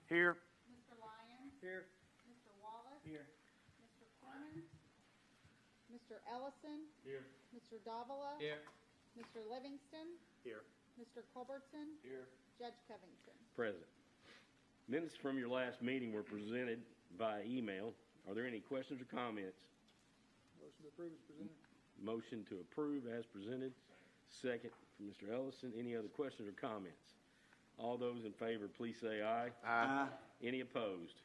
Here. Mr. Lyons. Here. Mr. Wallace. Here. Mr. Corman. Mr. Ellison. Here. Mr. Davila. Here. Mr. Livingston. Here. Mr. Culbertson. Here. Judge Covington. Present. Minutes from your last meeting were presented by email. Are there any questions or comments? Motion to approve is presented. Motion to approve as presented. Second from Mr. Ellison. Any other questions or comments? All those in favor, please say aye. Aye. Any opposed?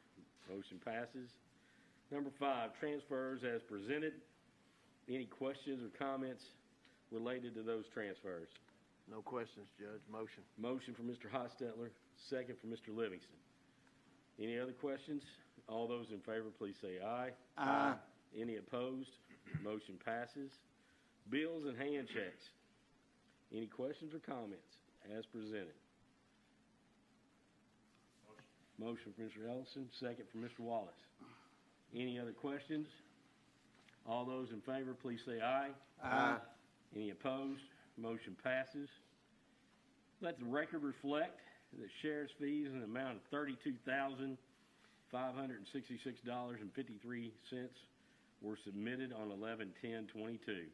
Motion passes. Number 5, transfers as presented. Any questions or comments related to those transfers? No questions, Judge. Motion. Motion from Mr. Hostetler, second from Mr. Livingston. Any other questions? All those in favor, please say aye. Aye. Any opposed? Motion passes. Bills and hand checks. Any questions or comments as presented? Motion from Mr. Ellison, second from Mr. Wallace. Any other questions? All those in favor, please say aye. Aye. Any opposed? Motion passes. Let the record reflect that sheriff's fees in the amount of $32,566.53 were submitted on 11/10/22.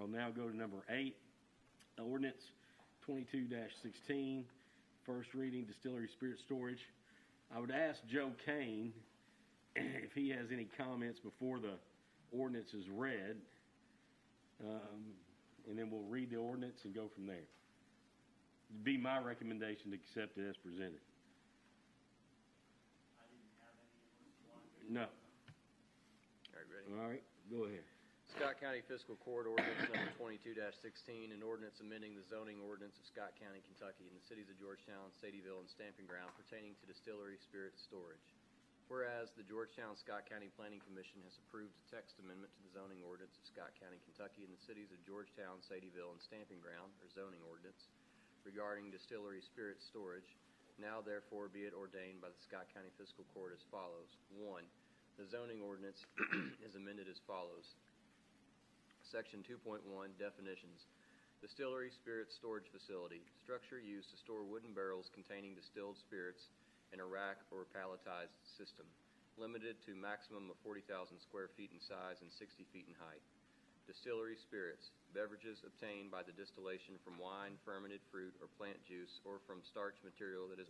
I'll now go to number 8, ordinance 22-16, first reading, distillery spirit storage. I would ask Joe Kane if he has any comments before the ordinance is read, and then we'll read the ordinance and go from there. It'd be my recommendation to accept it as presented. I didn't have any of this one. No. All right, ready? All right, go ahead. Scott County Fiscal Court Ordinance Number 22-16, an ordinance amending the zoning ordinance of Scott County, Kentucky, and the cities of Georgetown, Sadieville, and Stamping Ground pertaining to distillery spirit storage. Whereas the Georgetown-Scott County Planning Commission has approved a text amendment to the zoning ordinance of Scott County, Kentucky, and the cities of Georgetown, Sadieville, and Stamping Ground, or zoning ordinance, regarding distillery spirit storage, now therefore be it ordained by the Scott County Fiscal Court as follows. 1. The zoning ordinance is amended as follows. Section 2.1, Definitions. Distillery spirit storage facility. Structure used to store wooden barrels containing distilled spirits in a rack or palletized system. Limited to maximum of 40,000 square feet in size and 60 feet in height. Distillery spirits. Beverages obtained by the distillation from wine, fermented fruit, or plant juice, or from starch material that has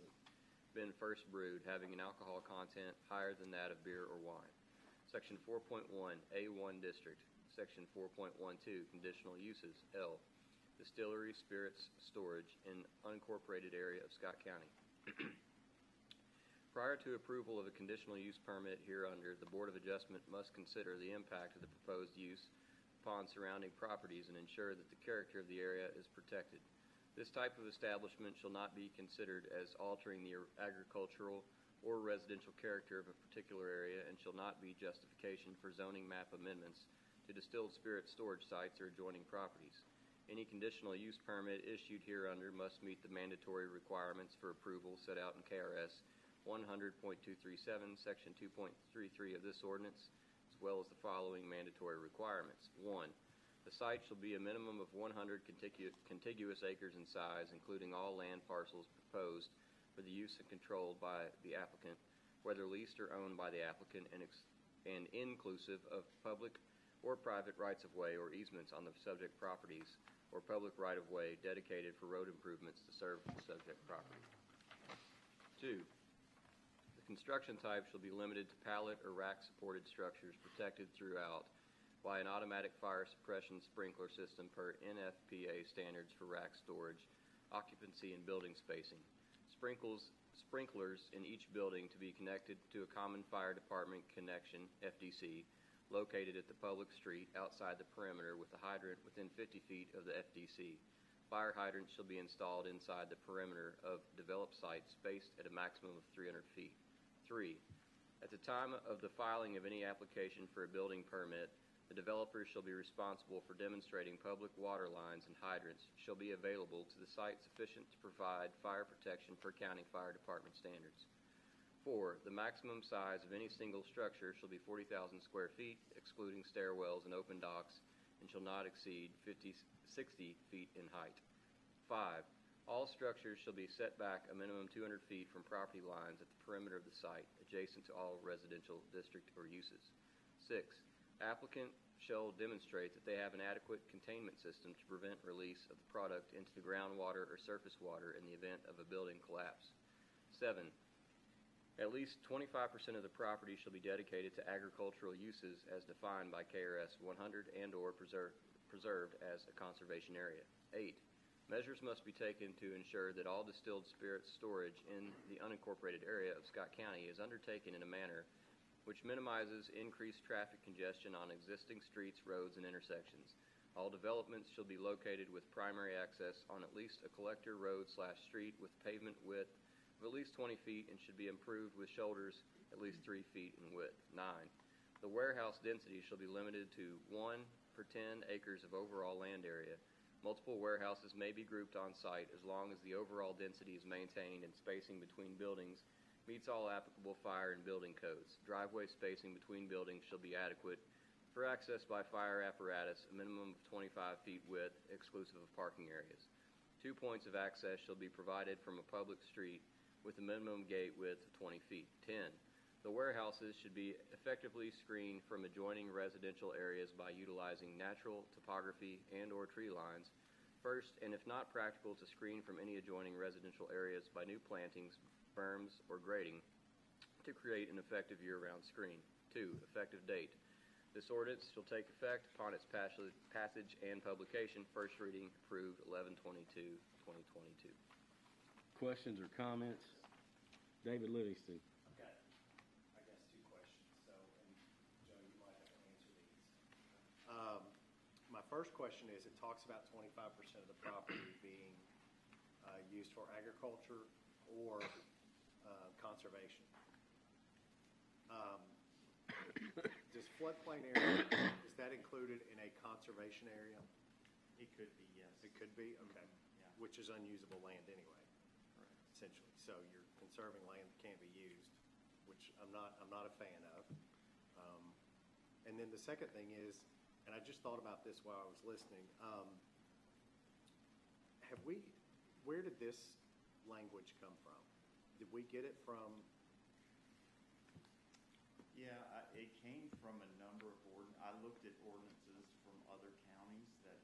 been first brewed, having an alcohol content higher than that of beer or wine. Section 4.1, A1 District. Section 4.12, Conditional Uses, L. Distillery spirits storage in unincorporated area of Scott County. Prior to approval of a conditional use permit hereunder, the Board of Adjustment must consider the impact of the proposed use upon surrounding properties and ensure that the character of the area is protected. This type of establishment shall not be considered as altering the agricultural or residential character of a particular area and shall not be justification for zoning map amendments to distilled spirit storage sites or adjoining properties. Any conditional use permit issued hereunder must meet the mandatory requirements for approval set out in KRS 100.237, Section 2.33 of this ordinance, as well as the following mandatory requirements. 1. The site shall be a minimum of 100 contiguous acres in size, including all land parcels proposed for the use and controlled by the applicant, whether leased or owned by the applicant, and inclusive of public or private rights-of-way or easements on the subject properties, or public right-of-way dedicated for road improvements to serve the subject property. 2. The construction type shall be limited to pallet or rack-supported structures protected throughout by an automatic fire suppression sprinkler system per NFPA standards for rack storage, occupancy, and building spacing. Sprinklers in each building to be connected to a common fire department connection, FDC, located at the public street outside the perimeter with a hydrant within 50 feet of the FDC. Fire hydrants shall be installed inside the perimeter of developed sites spaced at a maximum of 300 feet. 3. At the time of the filing of any application for a building permit, the developers shall be responsible for demonstrating public water lines and hydrants shall be available to the site sufficient to provide fire protection per county fire department standards. 4. The maximum size of any single structure shall be 40,000 square feet, excluding stairwells and open docks, and shall not exceed 60 feet in height. 5. All structures shall be set back a minimum 200 feet from property lines at the perimeter of the site, adjacent to all residential district or uses. 6. Applicant shall demonstrate that they have an adequate containment system to prevent release of the product into the groundwater or surface water in the event of a building collapse. 7. At least 25% of the property shall be dedicated to agricultural uses as defined by KRS 100 and/or preserved as a conservation area. 8. Measures must be taken to ensure that all distilled spirits storage in the unincorporated area of Scott County is undertaken in a manner which minimizes increased traffic congestion on existing streets, roads, and intersections. All developments shall be located with primary access on at least a collector road/street with pavement width of at least 20 feet and should be improved with shoulders at least 3 feet in width. 9. The warehouse density shall be limited to 1 per 10 acres of overall land area. Multiple warehouses may be grouped on site as long as the overall density is maintained and spacing between buildings meets all applicable fire and building codes. Driveway spacing between buildings shall be adequate for access by fire apparatus, a minimum of 25 feet width, exclusive of parking areas. 2 points of access shall be provided from a public street with a minimum gate width of 20 feet. 10. The warehouses should be effectively screened from adjoining residential areas by utilizing natural topography and/or tree lines. First, and if not practical to screen from any adjoining residential areas by new plantings, berms, or grading to create an effective year-round screen. 2. Effective date. This ordinance shall take effect upon its passage and publication. First reading approved 11/22/2022. Questions or comments? David Livingston. Okay, I guess 2 questions. So, and Joe, you might have to answer these. My first question is, it talks about 25% of the property being used for agriculture or conservation. Does floodplain area, is that included in a conservation area? It could be, yes. It could be? Okay. Yeah. Which is unusable land anyway, Correct. essentially. So you're conserving land that can't be used, which I'm not a fan of. And then the second thing is, and I just thought about this while I was listening, where did this language come from? Did we get it from? Yeah, it came from a number of I looked at ordinances from other counties that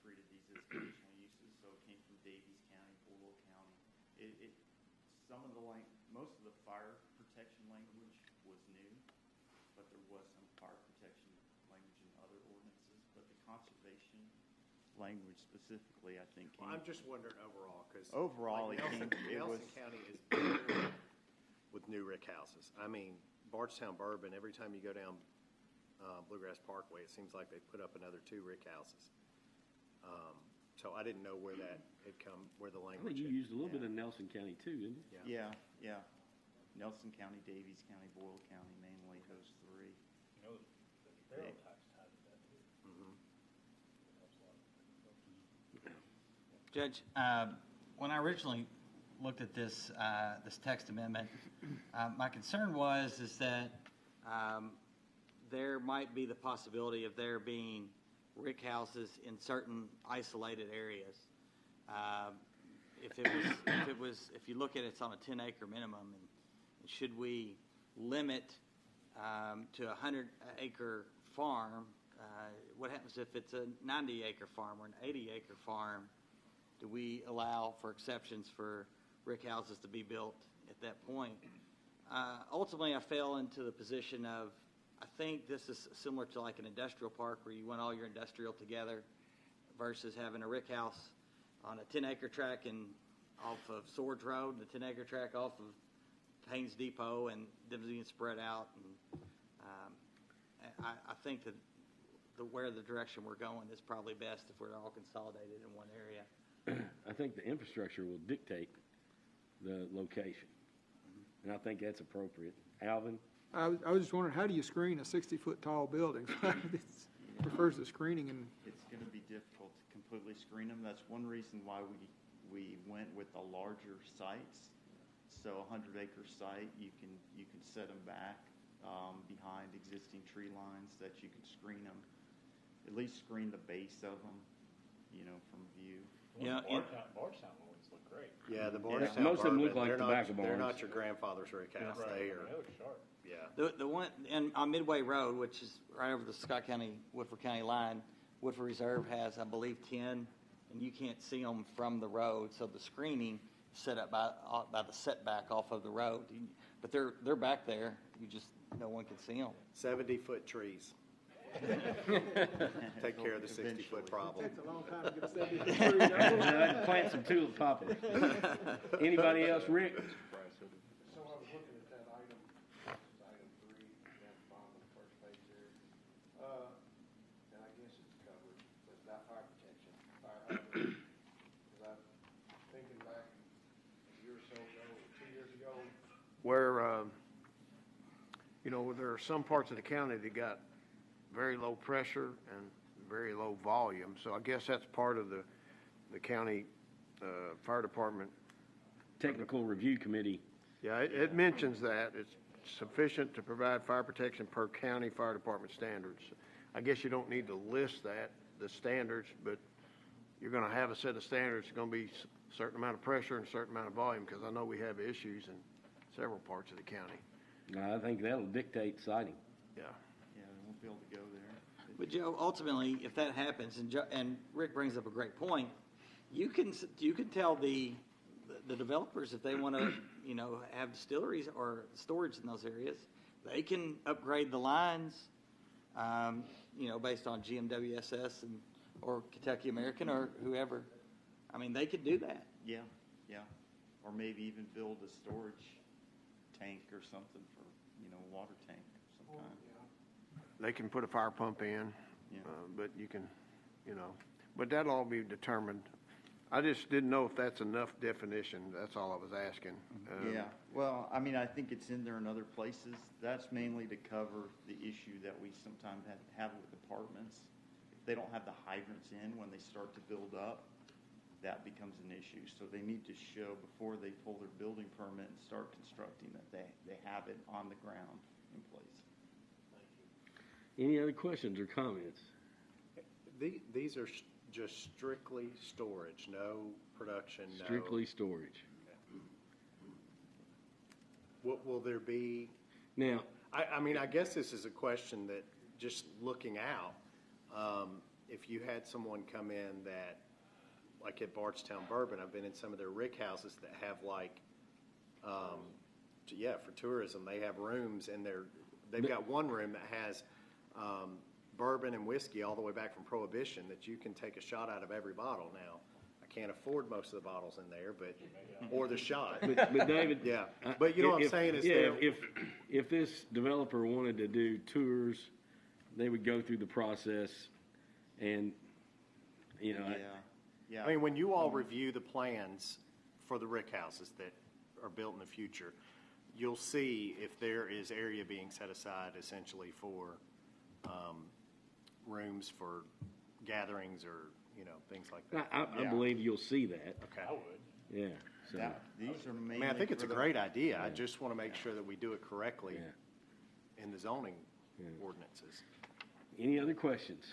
treated these as conditional uses. So it came from Davies County, Boyle County. Most of the fire protection language was new, but there was some fire protection language in other ordinances. But the conservation language specifically, I think, came. Well, I'm just wondering overall, because Nelson County is bigger with new rick houses. I mean, Bardstown Bourbon, every time you go down Bluegrass Parkway, it seems like they put up another 2 rick houses. So I didn't know where that had come, where the I language. think you used a little bit in Nelson County too, didn't you? Yeah. Yeah. Nelson County, Davies County, Boyle County, mainly those 3. You know, the barrel tax tied to that too. Judge, when I originally looked at this text amendment, my concern was that there might be the possibility of there being rick houses in certain isolated areas. If you look at it, it's on a 10-acre minimum, and should we limit to a 100-acre farm? What happens if it's a 90-acre farm or an 80-acre farm? Do we allow for exceptions for rick houses to be built at that point? Ultimately, I fell into the position of, I think this is similar to like an industrial park where you want all your industrial together versus having a rick house on a 10-acre tract and off of Swords Road and a 10-acre tract off of Haynes Depot, and them being spread out. And I think that where the direction we're going is probably best if we're all consolidated in one area. I think the infrastructure will dictate the location, and I think that's appropriate. Alvin? I was just wondering, how do you screen a 60-foot tall building? It refers to screening, and It's going to be difficult to completely screen them. That's one reason why we went with the larger sites. So a 100-acre site, you can set them back behind existing tree lines that you can screen them, at least screen the base of them, from view. You know, Bardstown ones look great. Yeah, the Bardstown Most of them look bourbon, like they're tobacco not, they're barns. not your grandfather's rick house. Right. They I are, mean, they look sharp. yeah. the one on Midway Road, which is right over the Scott County, Woodford County line, Woodford Reserve has, I believe, 10, and you can't see them from the road. So the screening is set up by the setback off of the road. But they're back there. You just, no one can see them. 70-foot trees. Take care of the 60-foot problem. Takes a long time to get a 70-foot tree. I'd like to plant some tulip poplars. Anybody else, Rick? So I was looking at that item, this is item 3, down at the bottom of the first page there. And I guess it's covered, but it's about fire protection, fire hydrant. Because I'm thinking back a year or so ago, or 2 years ago, where, there are some parts of the county that got very low pressure and very low volume. So I guess that's part of the county fire department. Technical Review Committee. Yeah, it mentions that. It's sufficient to provide fire protection per county fire department standards. I guess you don't need to list that, the standards, but you're going to have a set of standards. It's going to be a certain amount of pressure and a certain amount of volume, because I know we have issues in several parts of the county. I think that'll dictate siting. Yeah. Yeah, we won't be able to go there. But Joe, ultimately, if that happens, and Rick brings up a great point, you can tell the developers if they want to, have distilleries or storage in those areas, they can upgrade the lines, based on GMWSS or Kentucky American or whoever. I mean, they could do that. Yeah, yeah. Or maybe even build a storage tank or something for, water tank of some kind. They can put a fire pump in, Yeah. but you can, but that'll all be determined. I just didn't know if that's enough definition. That's all I was asking. Yeah, well, I mean, I think it's in there in other places. That's mainly to cover the issue that we sometimes have with apartments. If they don't have the hydrants in when they start to build up, that becomes an issue. So they need to show before they pull their building permit and start constructing that they have it on the ground in place. Any other questions or comments? These are just strictly storage, no production, no. Strictly storage. What will there be? Now, I mean, I guess this is a question that, just looking out, if you had someone come in that, like at Bardstown Bourbon, I've been in some of their rick houses that have for tourism, they have rooms and they've got one room that has bourbon and whiskey all the way back from Prohibition that you can take a shot out of every bottle. Now, I can't afford most of the bottles in there, or the shot. but David, Yeah, but you know what I'm saying is if this developer wanted to do tours, they would go through the process, and Yeah. I mean, when you all review the plans for the rick houses that are built in the future, you'll see if there is area being set aside essentially for rooms for gatherings or, things like that. I believe you'll see that. Okay. I would. Yeah. So, These are I mainly. mean, I think it's a for the- great idea. I just want to make sure that we do it correctly Yeah. in the zoning ordinances. any other questions?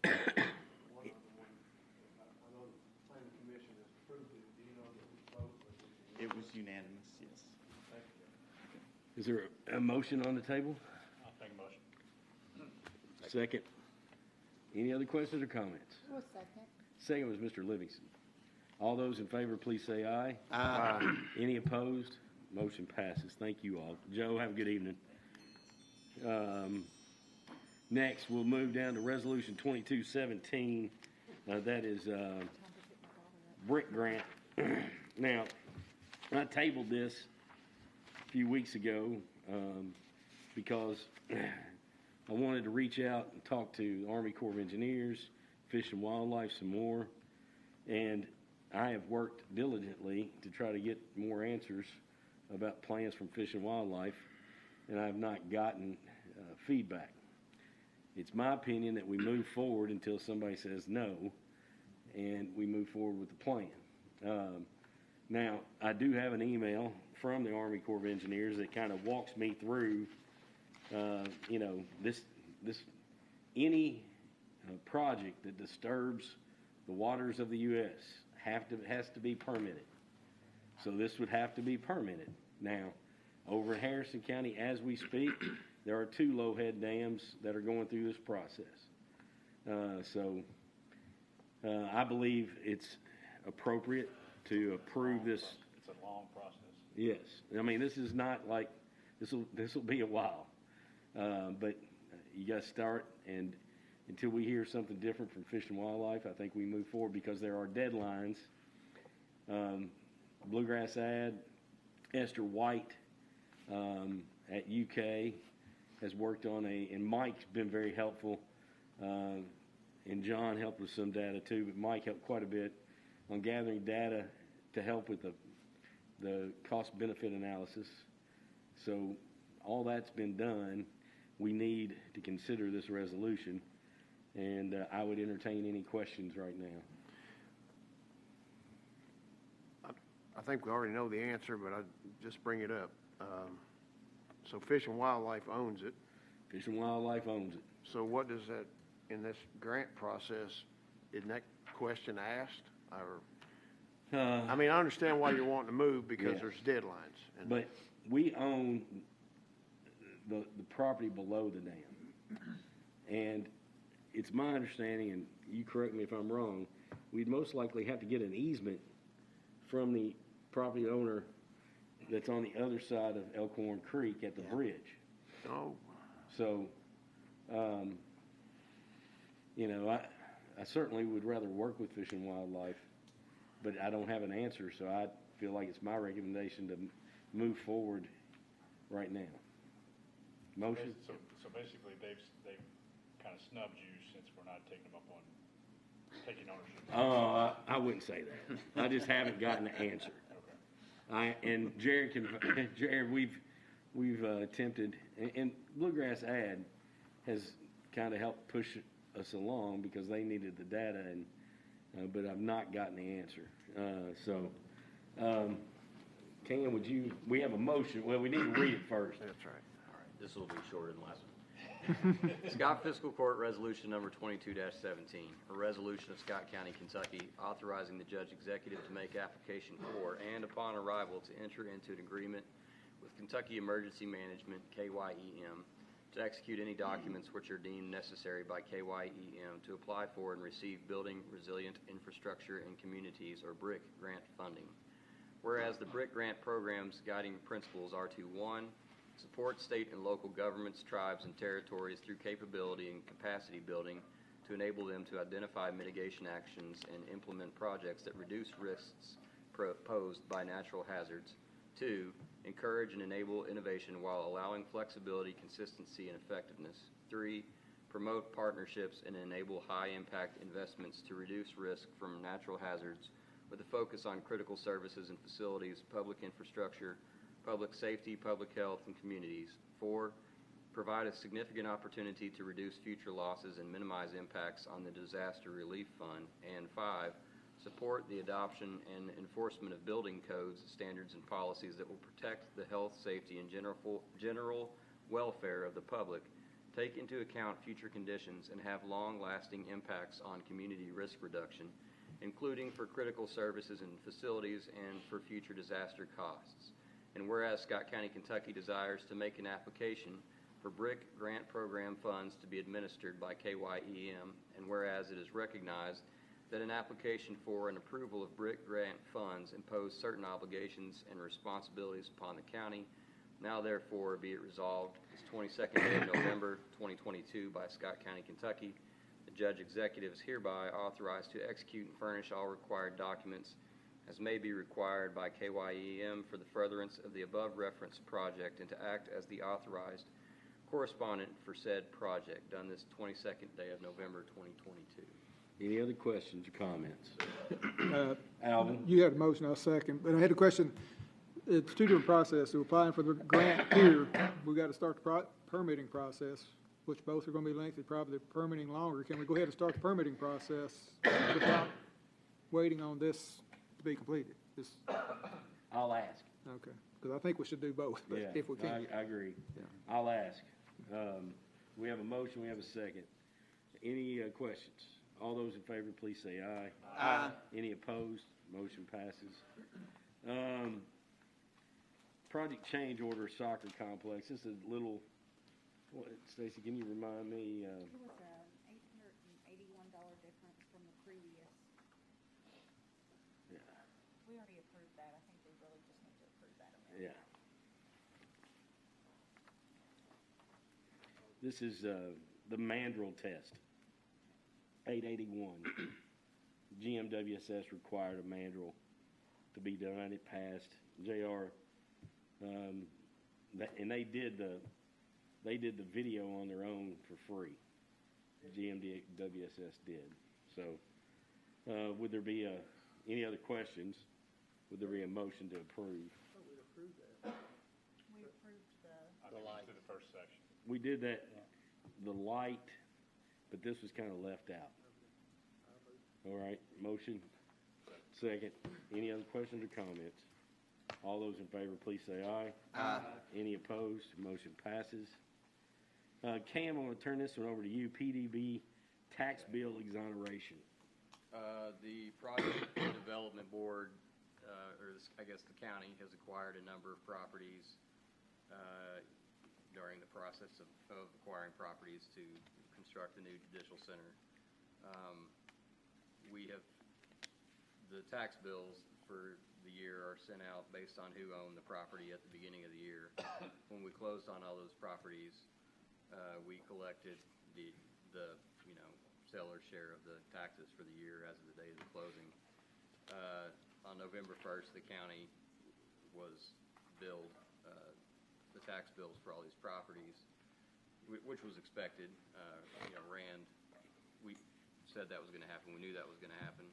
One other one, I know the planning commission has approved it. Do you know that we voted? It was unanimous, yes. Thank you. Is there a motion on the table? I'll take a motion. Second. Any other questions or comments? Who was second? Second was Mr. Livingston. All those in favor, please say aye. Uh, Any opposed? Motion passes. Thank you all. Joe, have a good evening. Next, we'll move down to Resolution 2217. That is brick grant. Now, I tabled this a few weeks ago because I wanted to reach out and talk to the Army Corps of Engineers, Fish and Wildlife some more, and I have worked diligently to try to get more answers about plans from Fish and Wildlife, and I have not gotten feedback. It's my opinion that we move forward until somebody says no, and we move forward with the plan. Now, I do have an email from the Army Corps of Engineers that kind of walks me through, this any project that disturbs the waters of the U.S. has to be permitted. So this would have to be permitted. Now, over in Harrison County, as we speak, there are 2 low-head dams that are going through this process. I believe it's appropriate to approve this. It's a long process. Yes, I mean, this is not like, this will be a while. But you got to start, and until we hear something different from Fish and Wildlife, I think we move forward because there are deadlines. Bluegrass Ad, Esther White at UK has worked on and Mike's been very helpful, and John helped with some data too, but Mike helped quite a bit on gathering data to help with the cost-benefit analysis. So all that's been done. We need to consider this resolution, and I would entertain any questions right now. I think we already know the answer, but I'd just bring it up. So Fish and Wildlife owns it. Fish and Wildlife owns it. So what does that, in this grant process, isn't that question asked? Or, I mean, I understand why you're wanting to move because Yeah. there's deadlines. But we own the property below the dam. And it's my understanding, and you correct me if I'm wrong, we'd most likely have to get an easement from the property owner that's on the other side of Elkhorn Creek at the bridge. Oh, So, I certainly would rather work with Fish and Wildlife, but I don't have an answer, so I feel like it's my recommendation to move forward right now. Motion? So basically, they've kind of snubbed you since we're not taking them up on taking ownership. Oh, I wouldn't say that. I just haven't gotten an answer. And Jared, we've attempted, and Bluegrass Ad has kind of helped push us along because they needed the data, but I've not gotten the answer. Ken, we have a motion. Well, we need to read it first. that's right. All right, this will be shorter than the last one. Scott Fiscal Court Resolution Number 22-17, a resolution of Scott County, Kentucky, authorizing the judge executive to make application for and upon arrival to enter into an agreement with Kentucky Emergency Management, KYEM, to execute any documents which are deemed necessary by KYEM to apply for and receive Building Resilient Infrastructure in Communities, or BRIC, grant funding. Whereas the BRIC grant program's guiding principles are to, 1, support state and local governments, tribes, and territories through capability and capacity building to enable them to identify mitigation actions and implement projects that reduce risks posed by natural hazards. 2, encourage and enable innovation while allowing flexibility, consistency, and effectiveness. 3, promote partnerships and enable high-impact investments to reduce risk from natural hazards with a focus on critical services and facilities, public infrastructure, public safety, public health, and communities. 4, provide a significant opportunity to reduce future losses and minimize impacts on the Disaster Relief Fund. And 5, support the adoption and enforcement of building codes, standards, and policies that will protect the health, safety, and general welfare of the public, take into account future conditions, and have long-lasting impacts on community risk reduction, including for critical services and facilities and for future disaster costs. And whereas Scott County, Kentucky desires to make an application for BRIC grant program funds to be administered by KYEM, and whereas it is recognized that an application for an approval of BRIC grant funds impose certain obligations and responsibilities upon the county, now therefore be it resolved, this 22nd day of November 2022 by Scott County, Kentucky, the judge executive is hereby authorized to execute and furnish all required documents as may be required by KYEM for the furtherance of the above referenced project and to act as the authorized correspondent for said project, done this 22nd day of November 2022. Any other questions or comments? Alvin? You had a motion, I'll second, but I had a question. It's 2 different processes. We're applying for the grant here. We got to start the permitting process, which both are going to be lengthy, probably permitting longer. Can we go ahead and start the permitting process without waiting on this to be completed? I'll ask. Okay, because I think we should do both, but Yeah, if we can. I agree. Yeah. I'll ask. We have a motion, we have a second. Any questions? All those in favor, please say aye. Aye. Any opposed? Motion passes. Project change order soccer complex. This is a little, what, Stacy, can you remind me? It was $881 difference from the previous. Yeah. We already approved that. I think we really just need to approve that amount. Yeah. This is the mandrel test. 881. GMWSS required a mandrel to be done. It passed. JR, and they did the video on their own for free. GMWSS did. So, would there be any other questions? Would there be a motion to approve? We approved the. I think it's to the first section. We did that, the light, but this was kind of left out. All right, motion, second. Any other questions or comments? All those in favor, please say aye. Aye. Any opposed? Motion passes. Cam, I'm going to turn this one over to you. PDB tax bill exoneration. The Project Development Board, I guess the county, has acquired a number of properties during the process of acquiring properties to construct a new judicial center. The tax bills for the year are sent out based on who owned the property at the beginning of the year. When we closed on all those properties, we collected the seller's share of the taxes for the year as of the date of the closing. On November 1st, the county was billed the tax bills for all these properties, which was expected. Rand, we said that was going to happen. We knew that was going to happen.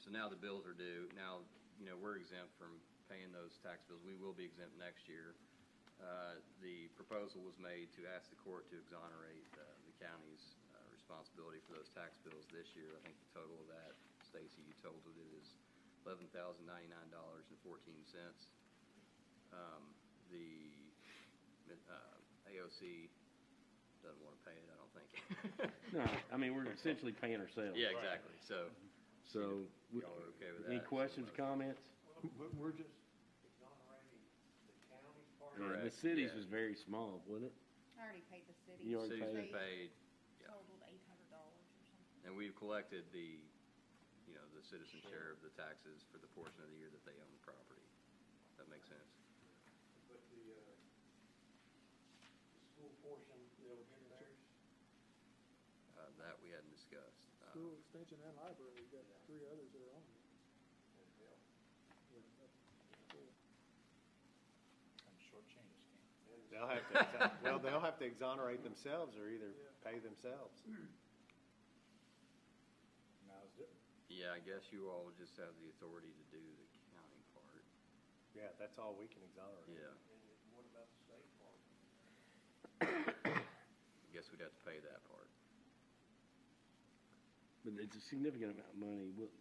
So now the bills are due. Now, we're exempt from paying those tax bills. We will be exempt next year. The proposal was made to ask the court to exonerate the county's responsibility for those tax bills this year. I think the total of that, Stacy, you told it is $11,099.14. The AOC doesn't want to pay it, I don't think. No, I mean, we're essentially paying ourselves. Yeah, exactly. So y'all are okay with that? Any questions, comments? We're just exonerating the county's part. Yeah, the Correct, city's yeah. was very small, wasn't it? I already paid the city. You already City's paid? been paid, yeah. Totaled $800 or something. And we've collected the citizen share of the taxes for the portion of the year that they own the property. That makes sense? But the school portion, they'll get theirs? That we hadn't discussed. School extension and library, you got three others that are on there. Kind of shortchanged, Cam. They'll have to exonerate themselves or either pay themselves. Now it's different. Yeah, I guess you all would just have the authority to do the county part. Yeah, that's all we can exonerate. Yeah, And what about the state part? I guess we'd have to pay that part. But it's a significant amount of money. We would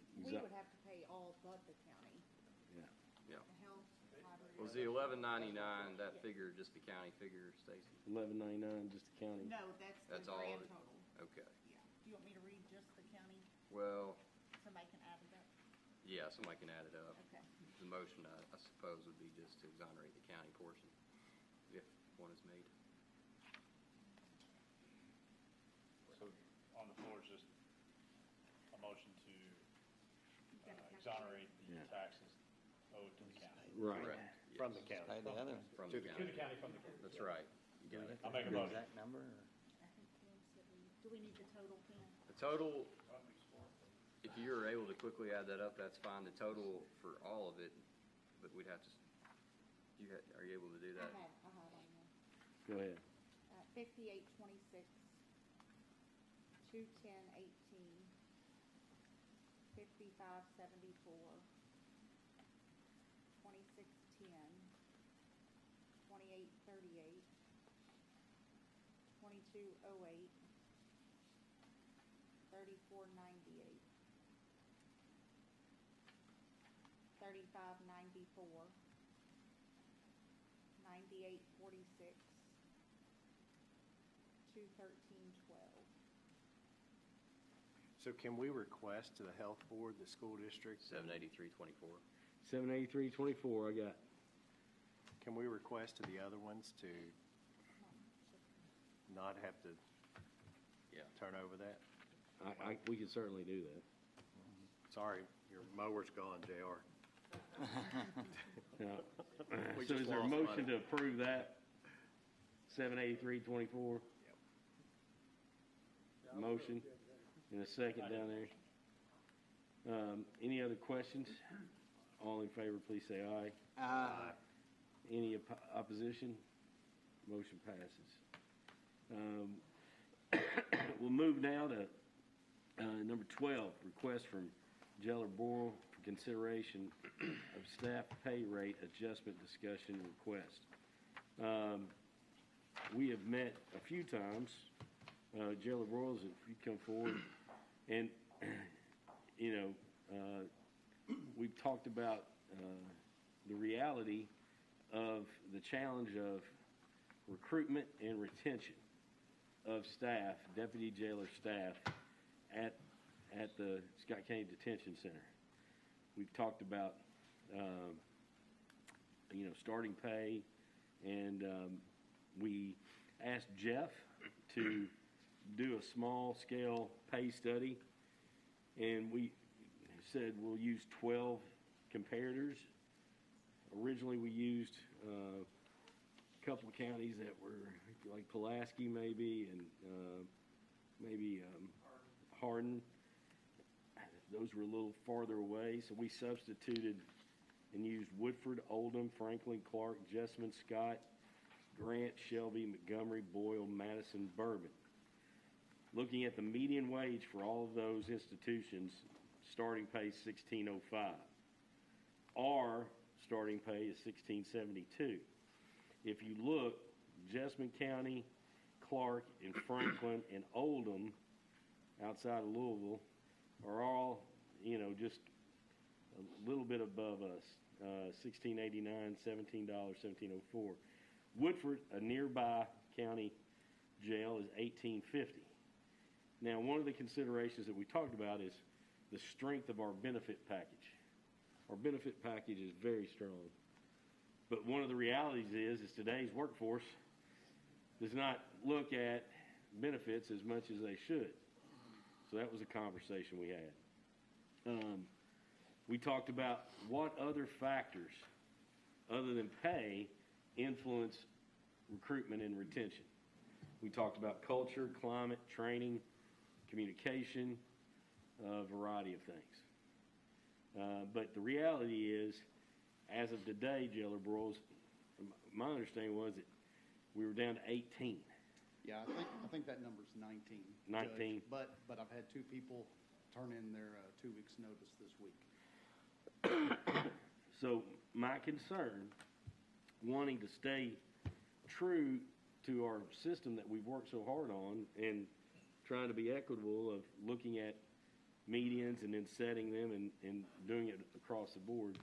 have to pay all but the county. Yeah. Yeah. The health, library. Was the $11.99 that figure just the county figure, Stacy? $11.99, just the county. No, that's the That's all grand of it? total. Okay. Yeah. Do you want me to read just the county? Well, Somebody can add it up? yeah, somebody can add it up. Okay. The motion, I suppose, would be just to exonerate the county portion, if one is made. So on the floor is just a motion to Gotta exonerate the Yeah. taxes owed to the county. Right. Correct. From the Yes. county. Pay the other. From To the the To the county. county from the county. That's right. You got it. I'll make a The motion. exact number, or? I think Ken said do we need the total, Ken? The total, if you're able to quickly add that up, that's fine. The total for all of it, but we'd have to, are you able to do I that? have on there. Go ahead. 5826, 21018, 5574, 2610, 2838, 2208, 3498, 3594, 9846, 21312, So can we request to the health board, the school district, 78324. 78324, I got. can we request to the other ones to not have to turn over that? We can certainly do that. Sorry, your mower's gone, JR. Now, We so just is there a lost motion money. to approve that? 78324? Motion, and a second down there. Any other questions? All in favor, please say aye. Any opposition? Motion passes. We'll move now to number 12, request from Jeller Boral for consideration of staff pay rate adjustment discussion request. We have met a few times. Jeller Boral, if you come forward, and we've talked about the reality of the challenge of recruitment and retention of staff, deputy jailer staff, at the Scott County Detention Center. We've talked about, starting pay, and we asked Jeff to do a small-scale pay study, and we said we'll use 12 comparators. Originally, we used a couple of counties that were like Pulaski maybe, and maybe Hardin. Those were a little farther away, so we substituted and used Woodford, Oldham, Franklin, Clark, Jessamine, Scott, Grant, Shelby, Montgomery, Boyle, Madison, Bourbon. Looking at the median wage for all of those institutions, starting pay is $16.05. Our starting pay is $16.72. If you look, Jessamine County, Clark, and Franklin, and Oldham, outside of Louisville, are all, just a little bit above us, $16.89, $17, $17.04. Woodford, a nearby county jail, is $18.50. Now, one of the considerations that we talked about is the strength of our benefit package. Our benefit package is very strong. But one of the realities is today's workforce does not look at benefits as much as they should. So that was a conversation we had. We talked about what other factors, other than pay, influence recruitment and retention. We talked about culture, climate, training, communication, a variety of things. But the reality is, as of today, Jeller Broyles, my understanding was that we were down to 18. Yeah, I think that number's 19. 19. Judge. But I've had 2 people turn in their 2 weeks' notice this week. So my concern, wanting to stay true to our system that we've worked so hard on, and trying to be equitable of looking at medians and then setting them and doing it across the board.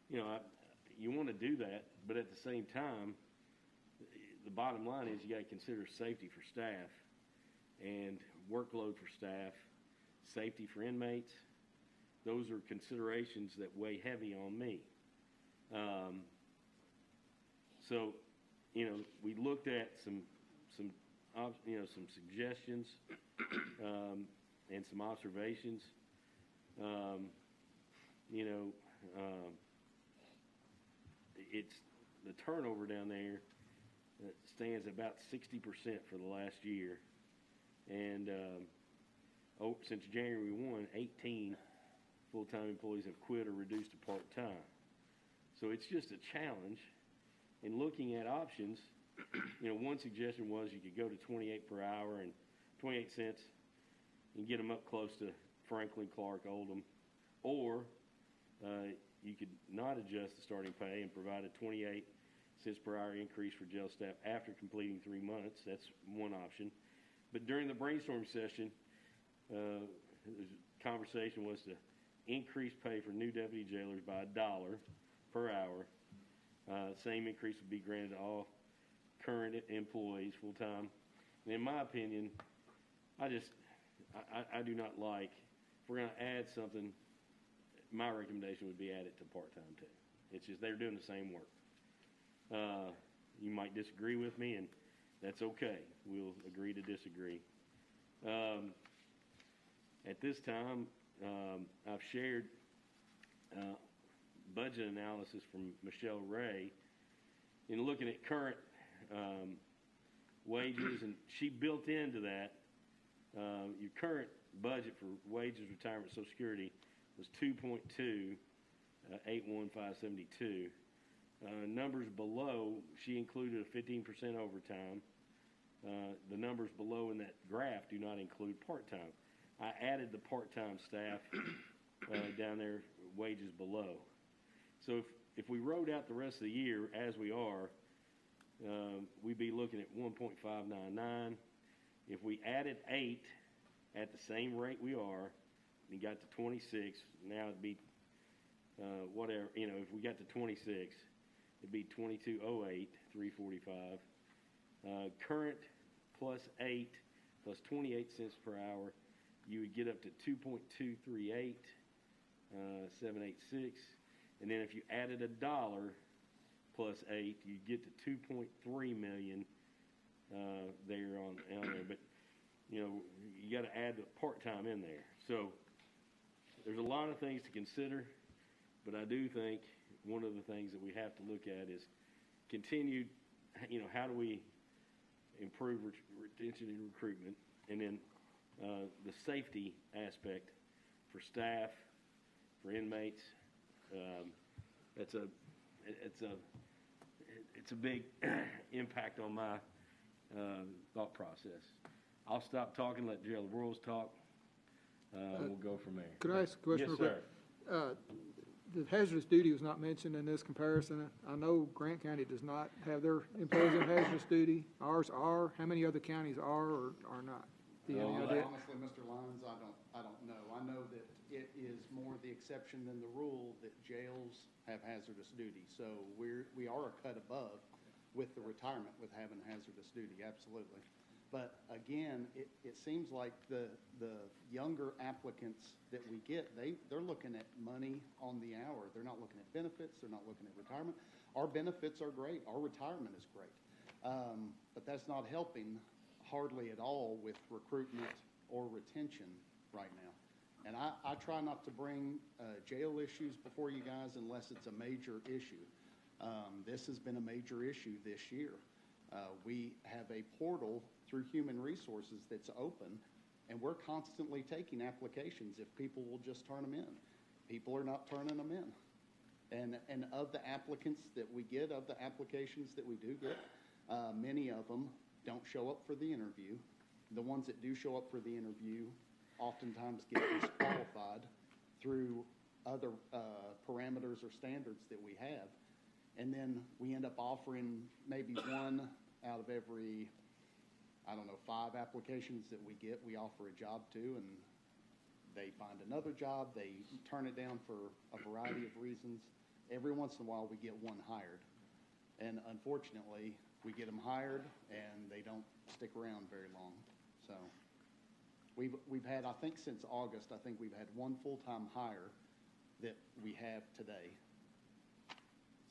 You want to do that, but at the same time, the bottom line is you got to consider safety for staff and workload for staff, safety for inmates. Those are considerations that weigh heavy on me. So, we looked at some suggestions and some observations. It's the turnover down there stands about 60% for the last year, and since January 1, 18 full-time employees have quit or reduced to part-time. So it's just a challenge. In looking at options, one suggestion was you could go to 28 per hour and 28 cents and get them up close to Franklin, Clark, Oldham, or you could not adjust the starting pay and provide a 28 cents per hour increase for jail staff after completing 3 months. That's one option. But during the brainstorm session, the conversation was to increase pay for new deputy jailers by $1 per hour. Same increase would be granted to all current employees full-time. And in my opinion, I I do not like, if we're gonna add something, my recommendation would be add it to part-time too. It's just, they're doing the same work. You might disagree with me, and that's okay. We'll agree to disagree. At this time, I've shared budget analysis from Michelle Ray in looking at current wages, and she built into that your current budget for wages, retirement, Social Security was 2.2, 81572. Numbers below, she included a 15% overtime. The numbers below in that graph do not include part-time. I added the part-time staff down there, wages below. So if we wrote out the rest of the year as we are, we'd be looking at 1.599. If we added 8 at the same rate we are, and got to 26, now it'd be whatever, if we got to 26, it'd be 2208, 345. Current plus 8 plus 28 cents per hour, you would get up to 2.238, 786. And then if you added $1 plus 8, you'd get to 2.3 million there on there. But, you got to add the part-time in there. So there's a lot of things to consider, but I do think one of the things that we have to look at is continued, how do we improve retention and recruitment, and then the safety aspect for staff, for inmates. It's a big impact on my thought process. I'll stop talking, let Gerald Rules talk. We'll go from there. Could I ask a question Yes, real quick? sir. The hazardous duty was not mentioned in this comparison. I know Grant County does not have their employees on hazardous duty. Ours are. How many other counties are or are not? Do you have any idea? Honestly, Mr. Lyons, I don't know. I know that it is more the exception than the rule that jails have hazardous duty. So we are a cut above with the retirement with having hazardous duty, absolutely. But again, it seems like the younger applicants that we get, they're looking at money on the hour. They're not looking at benefits. They're not looking at retirement. Our benefits are great. Our retirement is great. But that's not helping hardly at all with recruitment or retention right now. And I try not to bring jail issues before you guys unless it's a major issue. This has been a major issue this year. We have a portal through Human Resources that's open, and we're constantly taking applications if people will just turn them in. People are not turning them in. And of the applicants that we get, of the applications that we do get, many of them don't show up for the interview. The ones that do show up for the interview oftentimes get disqualified through other parameters or standards that we have. And then we end up offering maybe one out of every, 5 applications that we get, we offer a job to, and they find another job. They turn it down for a variety of reasons. Every once in a while, we get one hired. And unfortunately, we get them hired, and they don't stick around very long. So we've had, I think since August, I think we've had one full-time hire that we have today.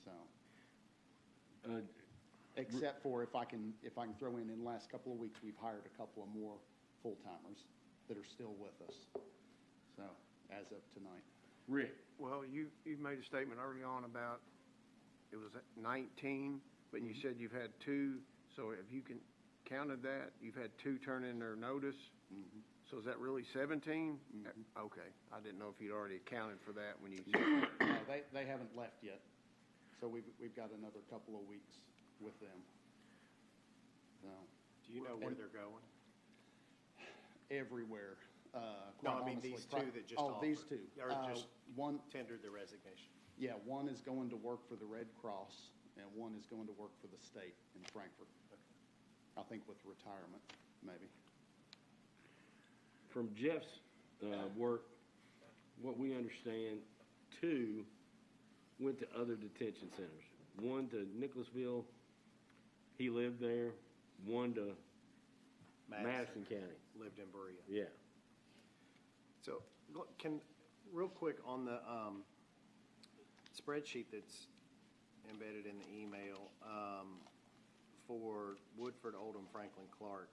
So, except for if I can throw in the last couple of weeks, we've hired a couple of more full-timers that are still with us. So, as of tonight. Rick. Well, you made a statement early on about it was at 19, but you said you've had 2. So if you counted that, you've had 2 turn in their notice. Mm-hmm. So is that really 17? Mm-hmm. Okay. I didn't know if you'd already accounted for that when you said No, they haven't left yet. So we've got another couple of weeks with them. So, Do you know where they're going? Everywhere. No, I mean these 2 that just offered. These 2. Or just one tendered their resignation. Yeah, one is going to work for the Red Cross, and one is going to work for the state in Frankfurt. Okay. I think with retirement, maybe. From Jeff's work, what we understand, 2 went to other detention centers. 1 to Nicholasville, he lived there. 1 to Madison County. Lived in Berea. Yeah. So, look, real quick, on the spreadsheet that's embedded in the email, for Woodford, Oldham, Franklin, Clark,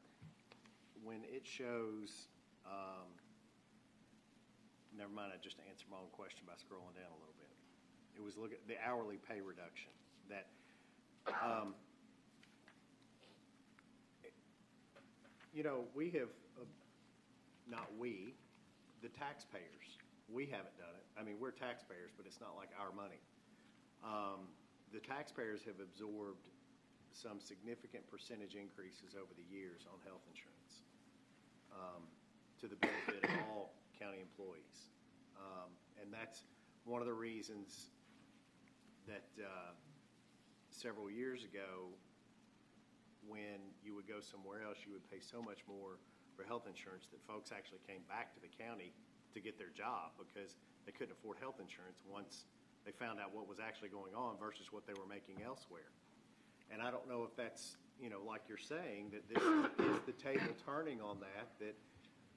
when it shows, never mind, I just answered my own question by scrolling down a little bit. It was look at the hourly pay reduction that, we have, not we, the taxpayers, we haven't done it. I mean, we're taxpayers, but it's not like our money. The taxpayers have absorbed some significant percentage increases over the years on health insurance, to the benefit of all county employees. And that's one of the reasons that several years ago, when you would go somewhere else, you would pay so much more for health insurance that folks actually came back to the county to get their job because they couldn't afford health insurance once they found out what was actually going on versus what they were making elsewhere. And I don't know if that's, like you're saying, that this is the table turning on that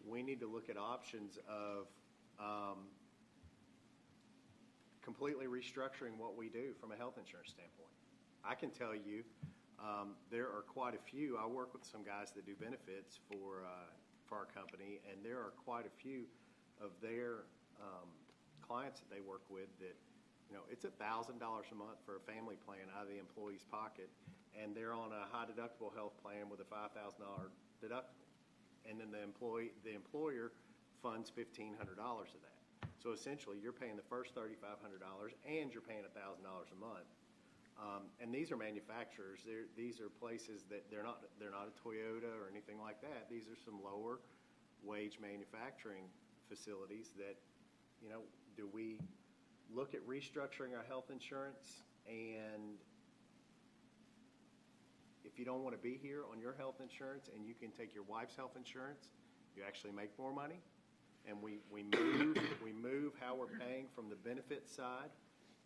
we need to look at options of completely restructuring what we do from a health insurance standpoint. I can tell you, there are quite a few. I work with some guys that do benefits for our company, and there are quite a few of their clients that they work with that, it's $1,000 a month for a family plan out of the employee's pocket, and they're on a high deductible health plan with a $5,000 deductible, and then the employer funds $1,500 of that. So essentially, you're paying the first $3,500, and you're paying $1,000 a month. And these are manufacturers. These are places that they're not a Toyota or anything like that. These are some lower wage manufacturing facilities that, do we look at restructuring our health insurance? And if you don't want to be here on your health insurance and you can take your wife's health insurance, you actually make more money. And we move how we're paying from the benefit side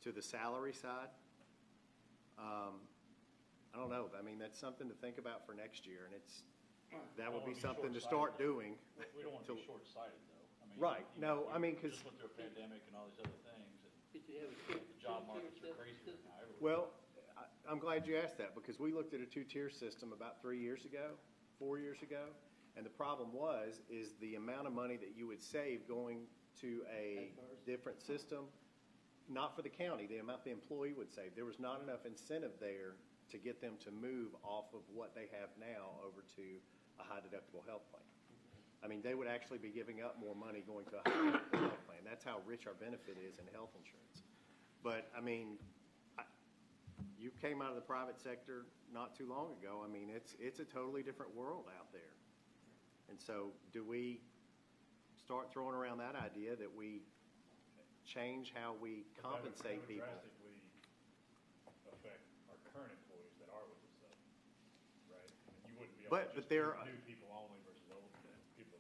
to the salary side. I don't know. I mean, that's something to think about for next year, and that would be something to start doing. We don't want to be short-sighted, though. I mean, Right. No, I mean, because just went through a pandemic and all these other things, and the job markets are crazy right now everywhere. Well, I'm glad you asked that because we looked at a two-tier system about 4 years ago, and the problem is the amount of money that you would save going to a different system, not for the county, the amount the employee would save. There was not enough incentive there to get them to move off of what they have now over to a high deductible health plan. I mean, they would actually be giving up more money going to a high deductible health plan. That's how rich our benefit is in health insurance. But, I mean, you came out of the private sector not too long ago. I mean, it's a totally different world out there. And so do we start throwing around that idea that we change how we compensate people? That would drastically affect our current employees that are with us, though, right? And you wouldn't be able to just do new people only versus old people.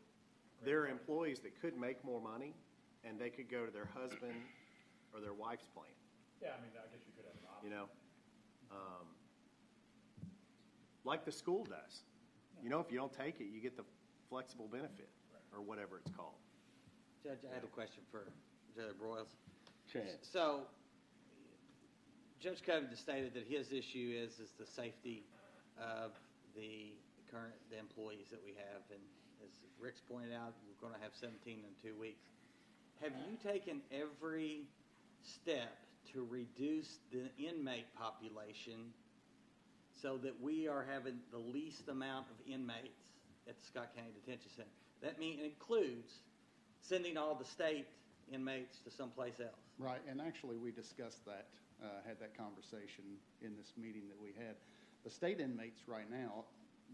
There are employees that could make more money, and they could go to their husband or their wife's plan. Yeah, I mean, I guess you could have an option. Like the school does. If you don't take it, you get the flexible benefit or whatever it's called. Judge, I had a question for Judge Broyles. Chad. So, Judge Covington stated that his issue is the safety of the employees that we have, and as Rick's pointed out, we're going to have 17 in 2 weeks. Have you taken every step to reduce the inmate population so that we are having the least amount of inmates at the Scott County Detention Center? That includes sending all the state inmates to someplace else. Right, and actually we discussed that, had that conversation in this meeting that we had. The state inmates right now,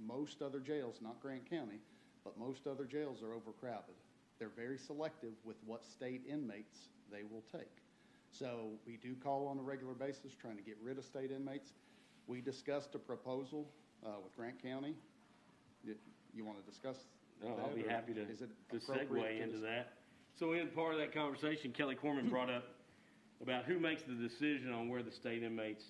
most other jails, not Grant County, but most other jails are overcrowded. They're very selective with what state inmates they will take. So we do call on a regular basis trying to get rid of state inmates. We discussed a proposal with Grant County. You want to discuss that? I'll be happy to appropriate segue into that. So in part of that conversation, Kelly Corman brought up about who makes the decision on where the state inmates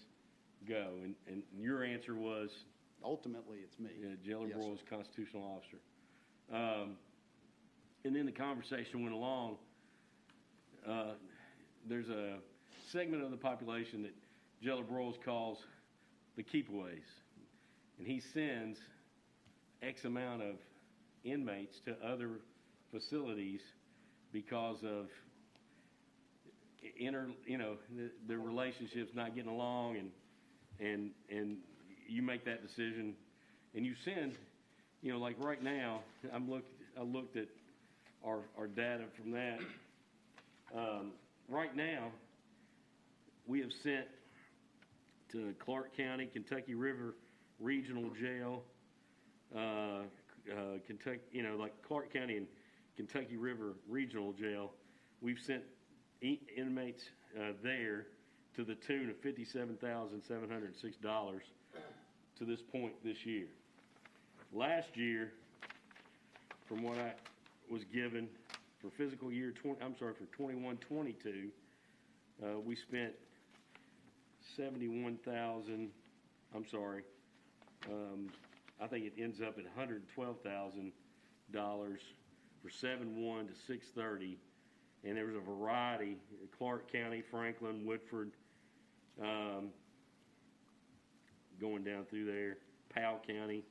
go, and your answer was? Ultimately, it's me. Jailer Yes, Broyles, sir. constitutional officer. And then the conversation went along. There's a segment of the population that Jailer Broyles calls the keepaways. And he sends X amount of inmates to other facilities because of their relationships not getting along, and you make that decision, and you send, like right now, I looked at our data from that. Right now, we have sent to Clark County, Kentucky River Regional Jail, Kentucky, like Clark County and Kentucky River Regional Jail, we've sent inmates there to the tune of $57,706 to this point this year. Last year, from what I was given for fiscal year for 21-22, we spent $71,000. I think it ends up at $112,000 for 7/1 to 6/30, and there was a variety: Clark County, Franklin, Woodford, going down through there, Powell County.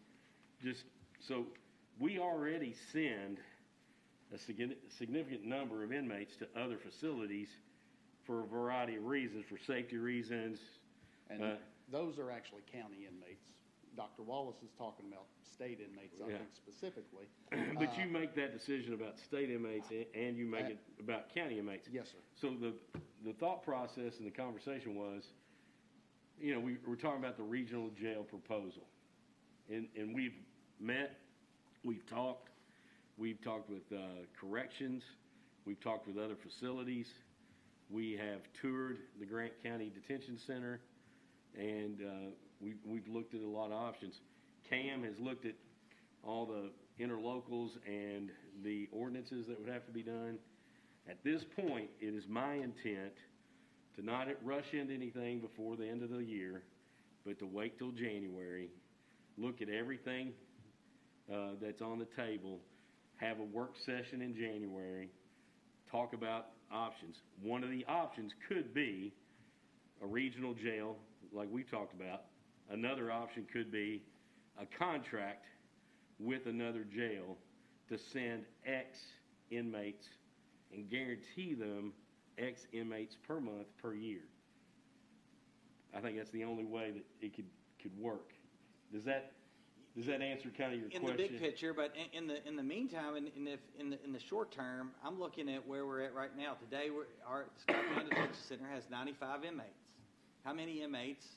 Just so we already send a significant number of inmates to other facilities for a variety of reasons, for safety reasons. And those are actually county inmates. Dr. Wallace is talking about state inmates, I think, specifically. But you make that decision about state inmates, and you make it about county inmates. Yes, sir. So the thought process and the conversation was, we're talking about the regional jail proposal. And we've met, we've talked with corrections, we've talked with other facilities, we have toured the Grant County Detention Center, and we've looked at a lot of options. Cam has looked at all the interlocals and the ordinances that would have to be done. At this point, it is my intent to not rush into anything before the end of the year, but to wait till January, look at everything that's on the table, have a work session in January, talk about options. One of the options could be a regional jail, like we talked about. Another option could be a contract with another jail to send X inmates and guarantee them X inmates per month per year. I think that's the only way that it could work. Does that answer kind of your question? In the big picture, but in the meantime, in the short term, I'm looking at where we're at right now. Today, our Scott County Detention Center has 95 inmates. How many inmates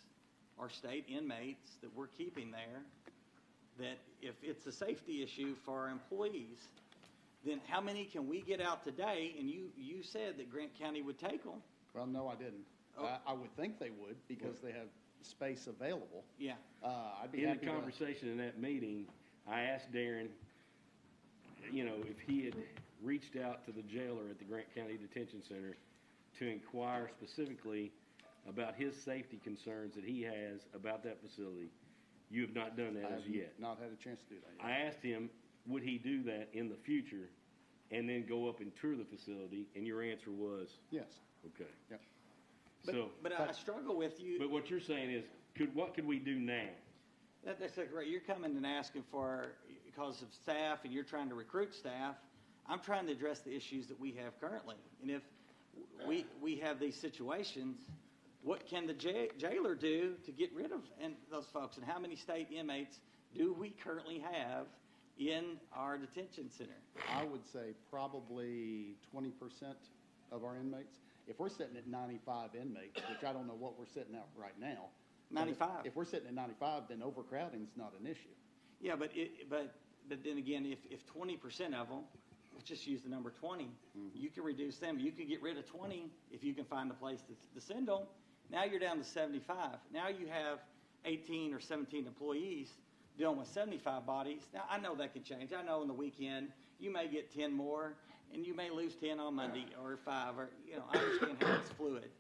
are state inmates that we're keeping there? That if it's a safety issue for our employees, then how many can we get out today? And you said that Grant County would take them. Well, no, I didn't. Oh. I would think they would because they have space available. Yeah. I'd be In happy the conversation in that meeting, I asked Darren, if he had reached out to the jailer at the Grant County Detention Center to inquire specifically about his safety concerns that he has about that facility. You have not done that as yet. Not had a chance to do that yet. I asked him, would he do that in the future and then go up and tour the facility, and your answer was? Yes. Okay. Yep. But I struggle with you. But what you're saying is, what could we do now? That's right. You're coming and asking for, because of staff, and you're trying to recruit staff. I'm trying to address the issues that we have currently. And if we have these situations, what can the jailer do to get rid of those folks? And how many state inmates do we currently have in our detention center? I would say probably 20% of our inmates. If we're sitting at 95 inmates, which I don't know what we're sitting at right now. 95. If we're sitting at 95, then overcrowding is not an issue. Yeah, but then again, if 20% of them, let's just use the number 20, you can reduce them. You can get rid of 20 if you can find a place to send them. Now you're down to 75. Now you have 18 or 17 employees dealing with 75 bodies. Now, I know that can change. I know on the weekend you may get 10 more, and you may lose 10 on Monday or 5. Or I understand how it's fluid.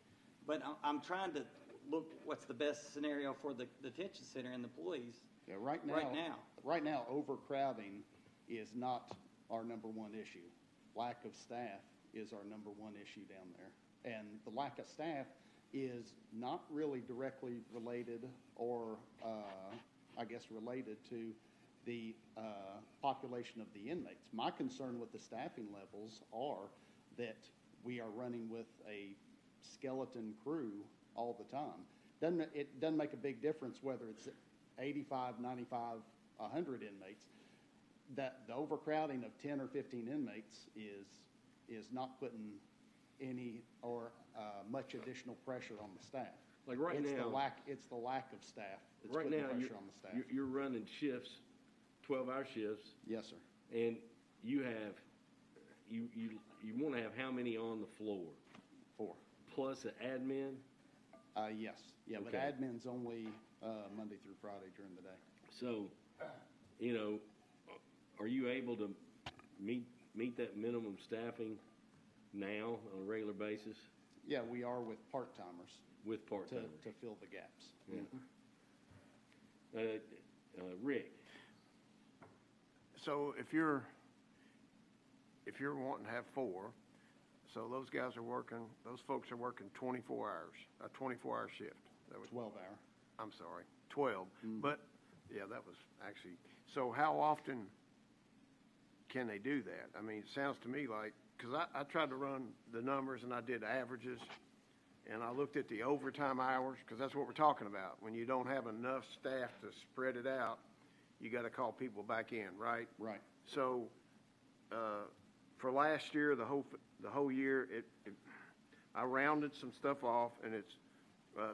But I'm trying to look what's the best scenario for the detention center and the employees. Yeah, right now, overcrowding is not our number one issue. lack of staff is our number one issue down there. And the lack of staff is not really directly related or, I guess, related to the population of the inmates. My concern with the staffing levels are that we are running with a skeleton crew all the time. It doesn't make a big difference whether it's 85, 95, 100 inmates. That the overcrowding of 10 or 15 inmates is not putting any or much additional pressure on the staff. Like right it's now, it's the lack of staff that's right putting now, pressure on the staff. you're running shifts, 12-hour shifts, Yes, sir. and you have, you want to have how many on the floor? 4. Plus an admin? Yes. Yeah, but Okay. admin's only Monday through Friday during the day. So, you know, are you able to meet that minimum staffing now on a regular basis Yeah, we are with part-timers with to, part-timers? to fill the gaps. Yeah. Rick, So if you're wanting to have 4, so those guys are working, those folks are working 24 hours, a 24-hour shift. That was 12-hour. I'm sorry, 12. But, yeah, that was actually, so how often can they do that? I mean, it sounds to me like, because I tried to run the numbers and I did averages, and I looked at the overtime hours, because that's what we're talking about. When you don't have enough staff to spread it out, you got to call people back in, right? Right. So, for last year, the whole year, I rounded some stuff off, and it's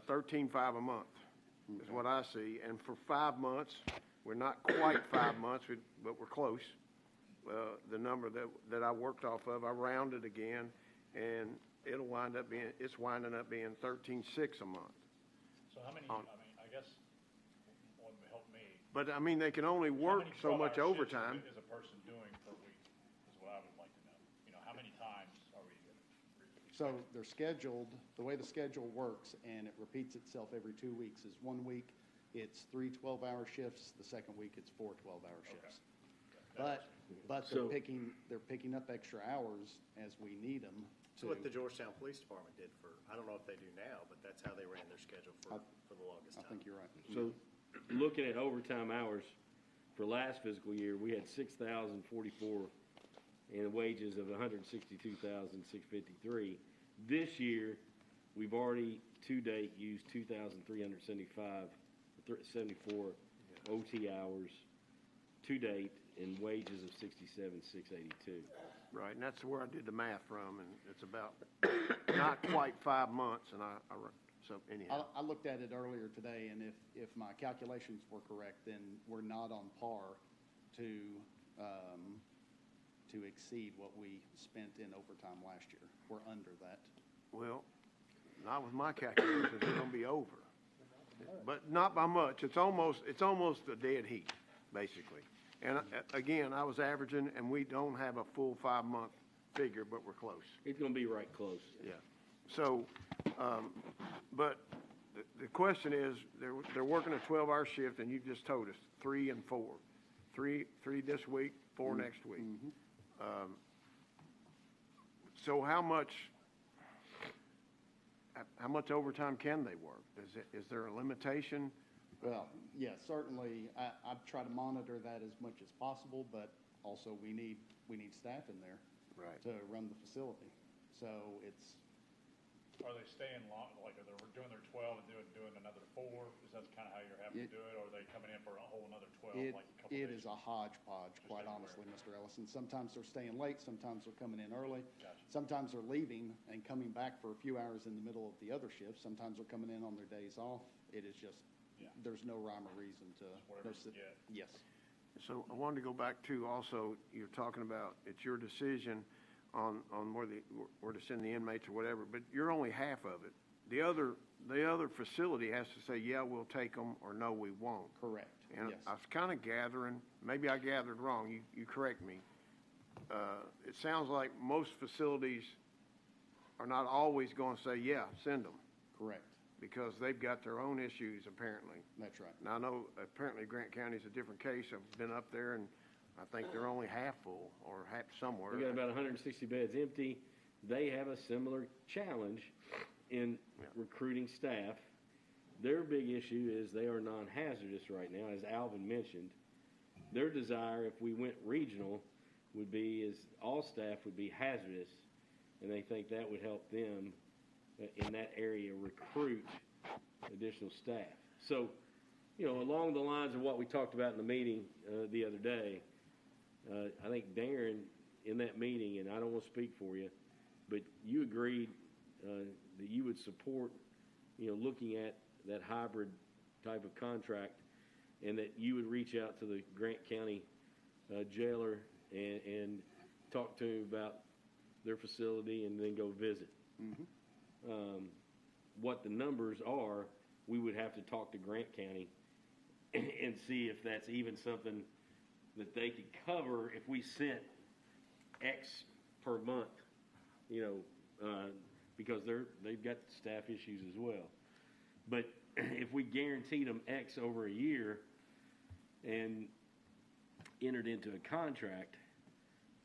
$13.5 a month is what I see. And for 5 months, we're not quite 5 months, but we're close. The number that I worked off of, I rounded again, and it's winding up being $13.6 a month. So how many, I mean, I guess, one would help me. But I mean, they can only How work many so much 12-hour shifts overtime. Is a person doing per week, is what I would like to know. You know, how many times are we? So they're scheduled, the way the schedule works, and it repeats itself every 2 weeks, is 1 week it's 3 12-hour shifts, the second week it's 4 12-hour shifts. But they're picking up extra hours as we need them That's what the Georgetown Police Department did for, I don't know if they do now, but that's how they ran their schedule for the longest I time. think you're right. so looking at overtime hours for last fiscal year, we had 6,044 and wages of 162,653. This year, we've already to date used 74 OT hours to date and wages of 67,682. Right, and that's where I did the math from, and it's about not quite 5 months, and so anyhow. I looked at it earlier today, and if my calculations were correct, then we're not on par to exceed what we spent in overtime last year. We're under that. Well, not with my calculations, it's gonna be over. But not by much, it's almost a dead heat, basically. And again, I was averaging, and we don't have a full 5-month figure, but we're close. It's going to be right close. Yeah. So, but the question is, they're working a 12-hour shift, and you just told us 3 and 4. 3 this week, 4 next week. So how much overtime can they work? Is there a limitation? Well, yeah, certainly, I try to monitor that as much as possible, but also we need staff in there Right. to run the facility. So it's, Are they staying long, like, are they doing their 12 and doing another 4? Is that kind of how you're having to do it, or are they coming in for a whole another 12, like a couple it days? is a hodgepodge, quite honestly, Mr. Ellison. Sometimes they're staying late, sometimes they're coming in early. Gotcha. Sometimes they're leaving and coming back for a few hours in the middle of the other shift. Sometimes they're coming in on their days off. It is just, there's no rhyme or reason to. whatever you get. Yes. So I wanted to go back to also, you're talking about, it's your decision on where to send the inmates or whatever, but you're only half of it. The other facility has to say, yeah, we'll take them, or no, we won't. Correct. And Yes. I was kind of gathering, maybe I gathered wrong, you correct me. It sounds like most facilities are not always going to say, yeah, send them, Correct. because they've got their own issues apparently. That's right. Now, I know apparently Grant County is a different case. I've been up there, and I think they're only half full or half somewhere. We got about 160 beds empty. They have a similar challenge in recruiting staff. Their big issue is they are non-hazardous right now, as Alvin mentioned. Their desire, if we went regional, would be is all staff would be hazardous, and they think that would help them in that area recruit additional staff. So, along the lines of what we talked about in the meeting the other day, I think Darren, in that meeting, and I don't want to speak for you, but you agreed that you would support, looking at that hybrid type of contract, and that you would reach out to the Grant County jailer and talk to him about their facility and then go visit. What the numbers are, we would have to talk to Grant County and see if that's even something that they could cover if we sent X per month, because they've got staff issues as well. But if we guaranteed them X over a year and entered into a contract,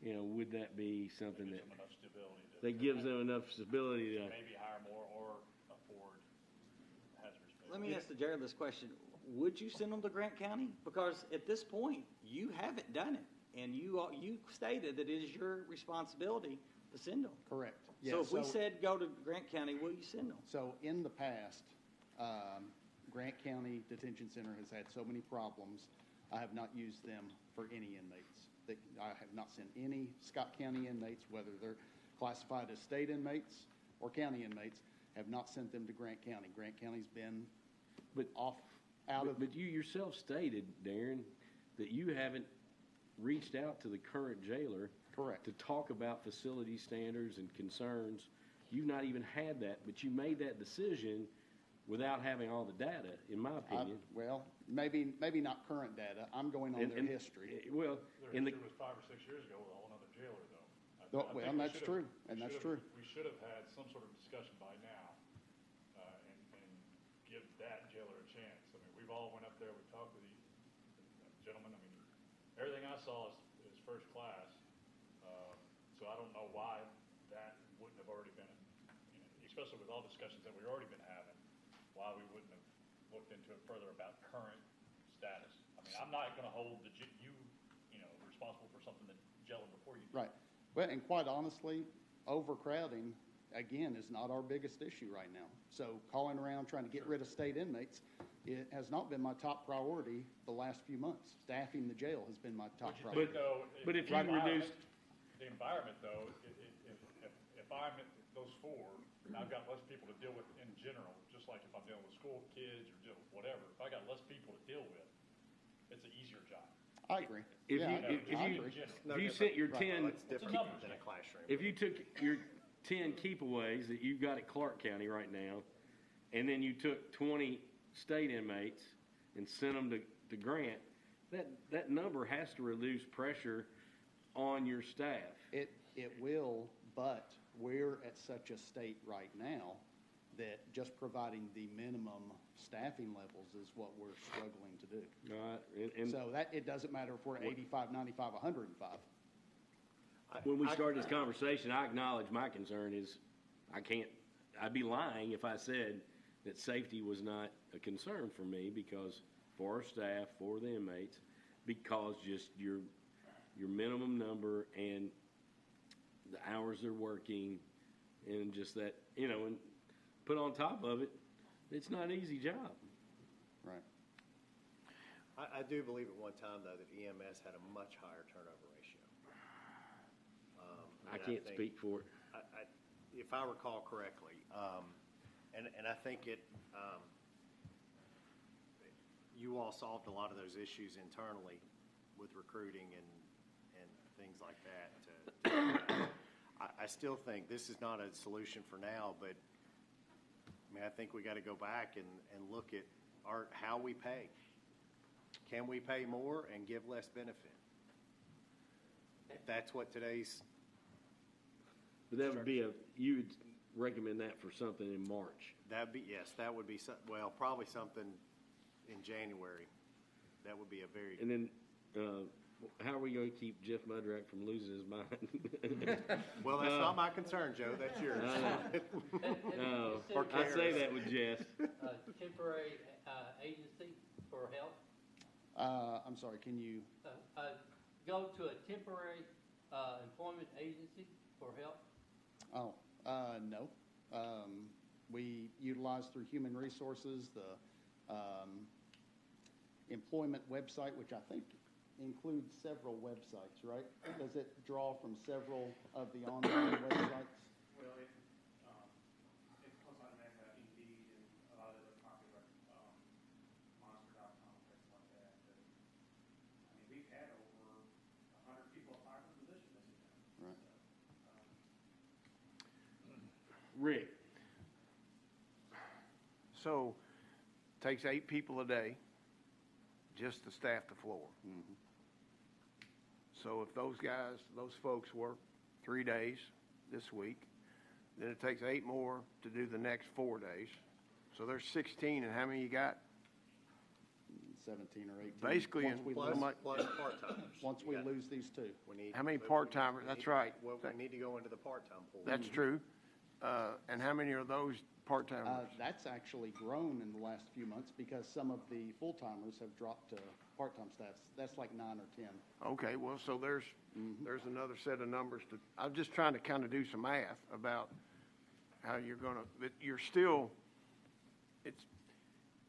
would that be something that gives them enough stability to maybe hire more or afford hazardous beds? Let me ask the jailer this question. Would you send them to Grant County? Because at this point, you haven't done it. And you stated that it is your responsibility to send them. Correct. So if we said go to Grant County, will you send them? So in the past, Grant County Detention Center has had so many problems, I have not used them for any inmates. I have not sent any Scott County inmates, whether they're classified as state inmates or county inmates, have not sent them to Grant County. Grant County's been But you yourself stated, Darren, that you haven't reached out to the current jailer. Correct. To talk about facility standards and concerns. You've not even had that, but you made that decision without having all the data, in my opinion. Well, maybe not current data. I'm going on their history. Well, Their history was 5 or 6 years ago with a whole other jailer, though. Well, and that's true, and that's true. We should have had some sort of discussion by now, and give that jailer a chance. I mean, we've all went up there, we talked with the gentleman. I mean, everything I saw is first class. So I don't know why that wouldn't have already been, especially with all discussions that we've already been having, why we wouldn't have looked into it further about current status. I mean, I'm not going to hold you responsible for something that jailer before you did. Right. Well, and quite honestly, overcrowding, again, is not our biggest issue right now. So calling around trying to get rid of state inmates, it has not been my top priority the last few months. Staffing the jail has been my top priority. But if you reduce the environment, though, if I'm at those 4, I've got less people to deal with in general, just like if I'm dealing with school kids or dealing with whatever. If I got less people to deal with, it's an easier job. I agree. If you sent your 10, It's different than a classroom. if you took your 10 keepaways that you've got at Clark County right now, and then you took 20 state inmates and sent them to Grant, that number has to reduce pressure on your staff. It will, but we're at such a state right now that just providing the minimum staffing levels is what we're struggling to do. So that it doesn't matter if we're 85, 95, 105. When we started this conversation, I acknowledge my concern is I'd be lying if I said that safety was not a concern for me, because for our staff, for the inmates, because just your minimum number and the hours they're working and just that, and put on top of it, it's not an easy job. Right. I do believe at one time, though, that EMS had a much higher turnover ratio. I can't speak for it. If I recall correctly, and I think you all solved a lot of those issues internally with recruiting and things like that. I still think this is not a solution for now, but I think we got to go back and look at how we pay. Can we pay more and give less benefit? If that's what today's... But that would be you would recommend that for something in March? That would be, probably something in January. That would be a very... And then How are we going to keep Jeff Mudrack from losing his mind? Well, that's not my concern, Joe, that's yours. No, Or I say Karen's. that with jest. Temporary agency for help. I'm sorry, can you, Go to a temporary employment agency for help. no. We utilize through Human Resources, the employment website, which I think includes several websites, right? Does it draw from several of the online websites? Well, it comes on Indeed and a lot of the popular, Monster.com, places like that. But, I mean, we've had over 100 people apply for the position this year. Right. Rick, So, takes 8 people a day just to staff the floor. So if those folks work 3 days this week, then it takes 8 more to do the next 4 days. So there's 16, and how many you got? 17 or 18. Basically, Once in- we Plus, lose- plus part-timers. Once we lose these two. We need- How many but we- part-timers? we That's need- right. Well, we need to go into the part-time pool. That's true. And how many are those part-timers? That's actually grown in the last few months because some of the full-timers have dropped to part-time staffs. That's like 9 or 10. Okay, well, so there's another set of numbers to, I'm just trying to kind of do some math about how you're gonna, but you're still,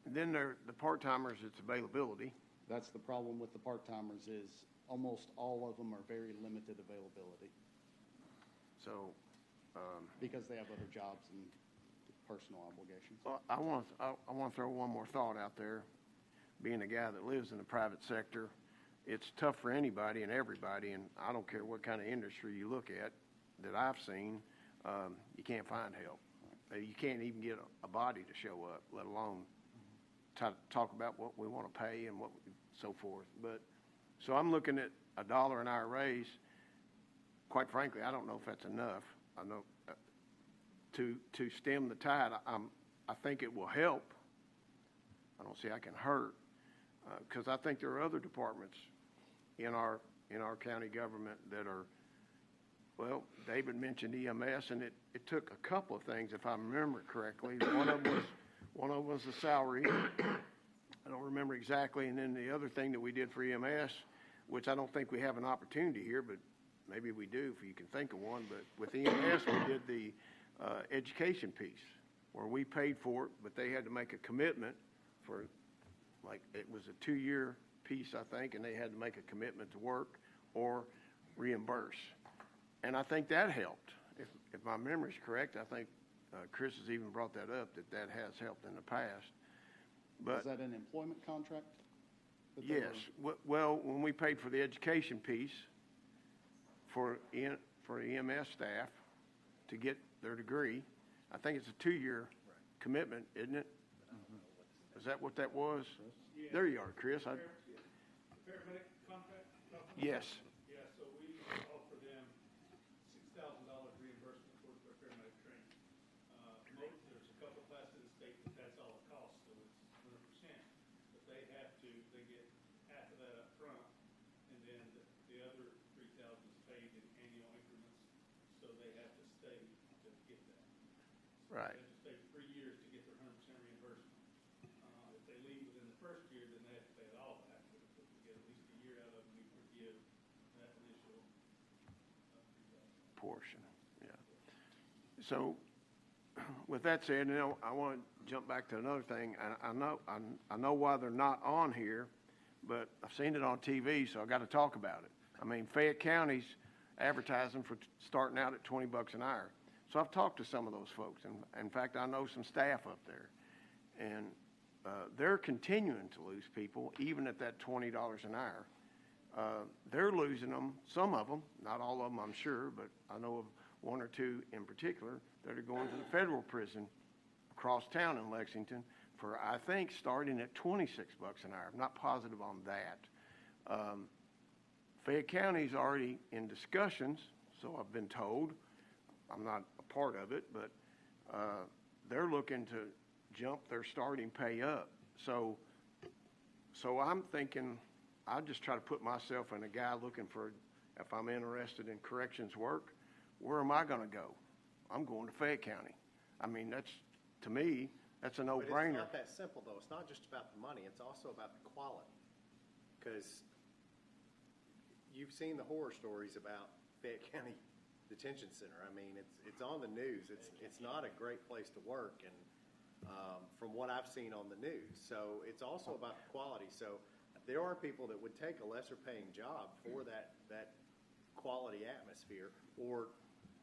then the part-timers, it's availability. That's the problem with the part-timers is almost all of them are very limited availability So, because they have other jobs and personal obligations. well, I want to throw one more thought out there. Being a guy that lives in the private sector, it's tough for anybody and everybody, and I don't care what kind of industry you look at that I've seen, you can't find help. You can't even get a body to show up, let alone talk about what we want to pay and so forth. But, so I'm looking at $1 an hour raise. Quite frankly, I don't know if that's enough. I know, to stem the tide, I think it will help. I don't see how it can hurt, because I think there are other departments in our county government that are, well, David mentioned EMS, and it took a couple of things, if I remember correctly. One of them was the salary. I don't remember exactly, and then the other thing that we did for EMS, which I don't think we have an opportunity here, but maybe we do if you can think of one, but with EMS, we did the education piece, where we paid for it, but they had to make a commitment for, like, it was a 2-year piece, I think, and they had to make a commitment to work or reimburse. And I think that helped. If my memory's correct, I think Chris has even brought that up, that has helped in the past. But Is that an employment contract? that they yes, well, when we paid for the education piece for EMS staff to get their degree, I think it's a 2-year commitment, isn't it? Is that what that was? Yeah. There you are, Chris. The paramedic contract? Yes. Yeah, so we offer them $6,000 reimbursement towards their paramedic training. There's a couple classes in the state that's all it costs, so it's 100%. But they get half of that up front, and then the other 3,000 is paid in annual increments, so they have to stay to get that. Right. They have to stay for 3 years to get their 100% reimbursement. If they leave within the first year, then they have to pay it all back. But if we get at least a year out of them, we forgive that initial Portion, yeah. So, with that said, I want to jump back to another thing. I know why they're not on here, but I've seen it on TV, so I got to talk about it. I mean, Fayette County's advertising for starting out at $20 an hour. So I've talked to some of those folks, and in fact, I know some staff up there, and they're continuing to lose people, even at that $20 an hour. They're losing them, some of them, not all of them, I'm sure, but I know of 1 or 2 in particular that are going to the federal prison across town in Lexington for, I think, starting at $26 an hour. I'm not positive on that. Fayette County's already in discussions, so I've been told. I'm not a part of it, but they're looking to jump their starting pay up. So I'm thinking, I just try to put myself in a guy looking for, if I'm interested in corrections work, where am I going to go? I'm going to Fayette County. I mean, that's, to me, that's a But it's no-brainer. not that simple, though. It's not just about the money. It's also about the quality. Because you've seen the horror stories about Fayette County Detention Center. I mean, it's on the news. It's not a great place to work, and from what I've seen on the news. So it's also about the quality. So there are people that would take a lesser paying job for that quality atmosphere or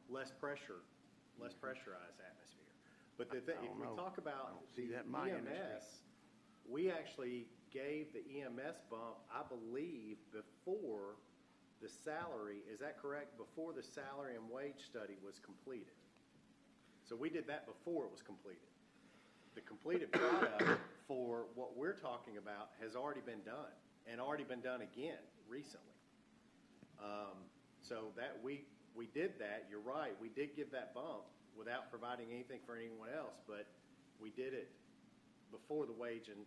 less pressurized atmosphere. But if we talk about the EMS, we actually gave the EMS bump, I believe, before the salary, is that correct? Before the salary and wage study was completed. So we did that before it was completed. The completed product for what we're talking about has already been done, and already been done again recently. So that we did that, you're right, we did give that bump without providing anything for anyone else, but we did it before the wage and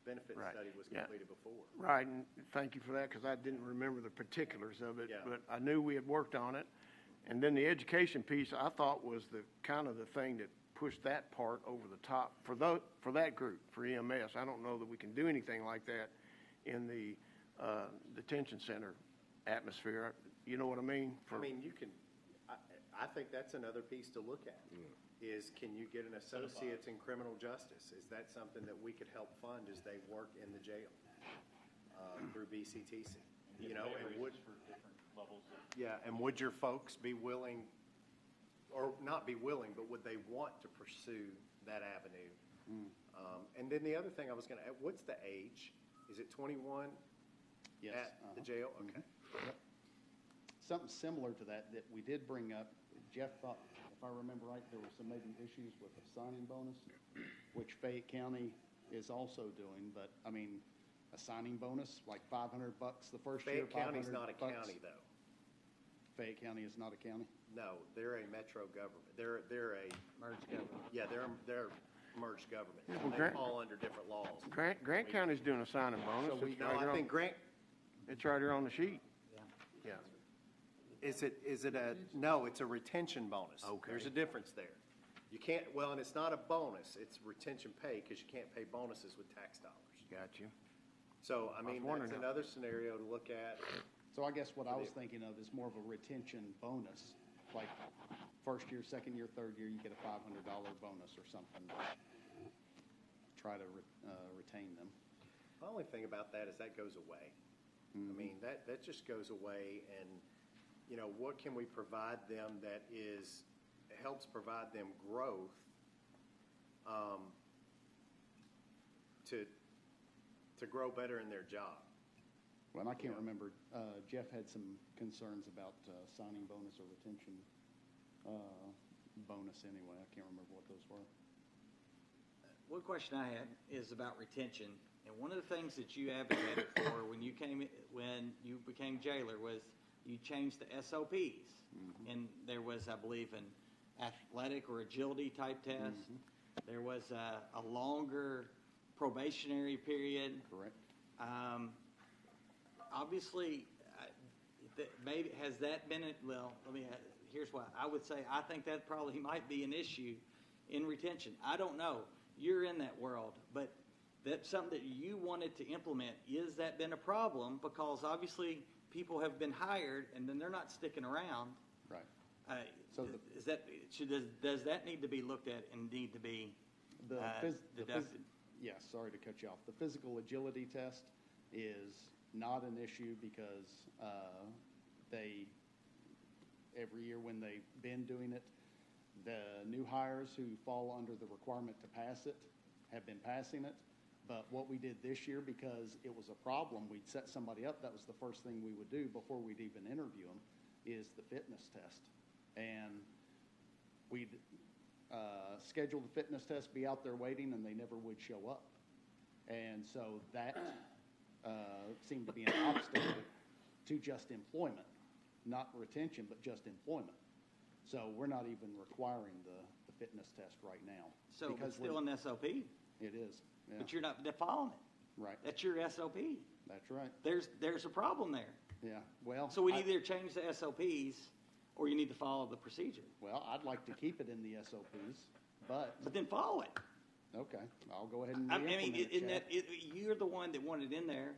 benefit study was completed before. Right, and thank you for that, because I didn't remember the particulars of it, Yeah. but I knew we had worked on it. And then the education piece, I thought was the kind of the thing that pushed that part over the top for that group, for EMS. I don't know that we can do anything like that in the detention center atmosphere. You know what I mean? I mean, you can, I think that's another piece to look at, is can you get an associate's in criminal justice? Is that something that we could help fund as they work in the jail through BCTC? You know, and would, for different levels of and would your folks be willing, or not be willing, but would they want to pursue that avenue? And then the other thing I was going to add, what's the age? Is it 21 Yes. at the jail? Okay. Yep. Something similar to that we did bring up. Jeff thought, if I remember right, there were some maybe issues with a signing bonus, which Fayette County is also doing. But I mean, a signing bonus like $500 the first year. Fayette County's not a county, though. Fayette County is not a county. No, they're a metro government. They're a Merged government. yeah, they're merged government. Yeah, well, They Grant- fall under different laws. Grant County's doing a signing bonus. So we- It's No, right I here think on- Grant, It's right here on the sheet. yeah. Is it no, it's a retention bonus. Okay. There's a difference there. You can't, well, and it's not a bonus, it's retention pay, because you can't pay bonuses with tax dollars. Got you. So, I mean, wondering that's how- another scenario to look at. So I guess what I was thinking of is more of a retention bonus, like first year, second year, third year, you get a $500 bonus or something to try to retain them. The only thing about that is that goes away. I mean, that just goes away, and, you know, what can we provide them that helps provide them growth to grow better in their job? Well, and I can't remember, Jeff had some concerns about signing bonus or retention bonus anyway. I can't remember what those were. One question I had is about retention, and one of the things that you advocated for when you became jailer was you changed the SOPs, and there was, I believe, an athletic or agility type test. There was a longer probationary period. Correct. Obviously, maybe has that been well? Here's why I would say I think that probably might be an issue in retention. I don't know. You're in that world, but that's something that you wanted to implement. Is that been a problem? Because obviously people have been hired and then they're not sticking around. Right. So does that need to be looked at and need to be deducted? Yes, sorry to cut you off. The physical agility test is not an issue because every year when they've been doing it, the new hires who fall under the requirement to pass it have been passing it. But what we did this year, because it was a problem, we'd set somebody up, that was the first thing we would do before we'd even interview them, is the fitness test. And we'd schedule the fitness test, be out there waiting, and they never would show up. And so that seemed to be an obstacle to just employment, not retention, but just employment. So we're not even requiring the fitness test right now. So because it's still an SOP, It is. Yeah. but you're not following it. Right. That's your SOP. That's right. There's a problem there. Yeah, well. So we need to either change the SOPs or you need to follow the procedure. Well, I'd like to keep it in the SOPs, but, But then follow it. okay, I'll go ahead and I re-implement mean, it, isn't Chad. that, you're the one that wanted it in there,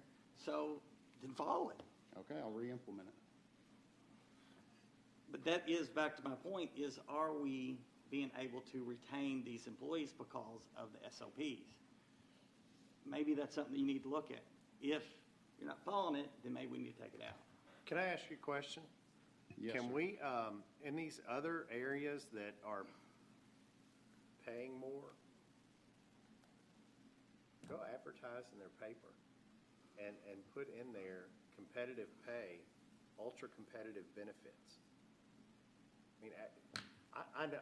so then follow it. Okay, I'll re-implement it. But that is back to my point, is are we being able to retain these employees because of the SOPs? Maybe that's something you need to look at. If you're not following it, then maybe we need to take it out. Can I ask you a question? Yes, Can sir. we, in these other areas that are paying more, go advertise in their paper and put in there competitive pay, ultra-competitive benefits? I mean, I know,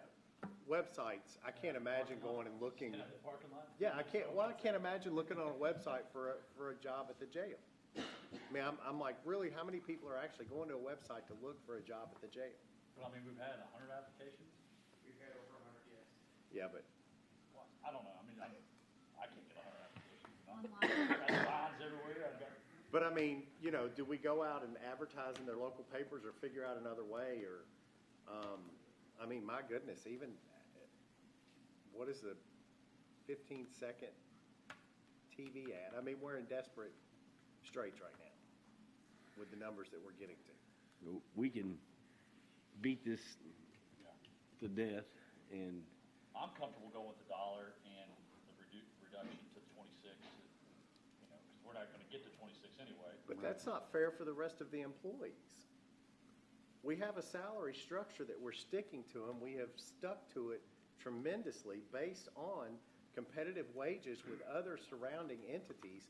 websites, I can't imagine going and looking. In the parking lot? Yeah, I can't imagine looking on a website for a job at the jail. I mean, I'm like, really, how many people are actually going to a website to look for a job at the jail? But I mean, we've had 100 applications? We've had over 100, yes. Yeah, but, Well, I don't know, I mean, I can't get 100 applications, you know? I've got lines everywhere, I've got, but I mean, you know, do we go out and advertise in their local papers or figure out another way or, I mean, my goodness, even, what is the 15-second TV ad? I mean, we're in desperate straits right now with the numbers that we're getting to. We can beat this to death, and I'm comfortable going with the dollar and the reduction to 26, you know, because we're not gonna get to 26 anyway. But that's not fair for the rest of the employees. We have a salary structure that we're sticking to, and we have stuck to it tremendously based on competitive wages with other surrounding entities.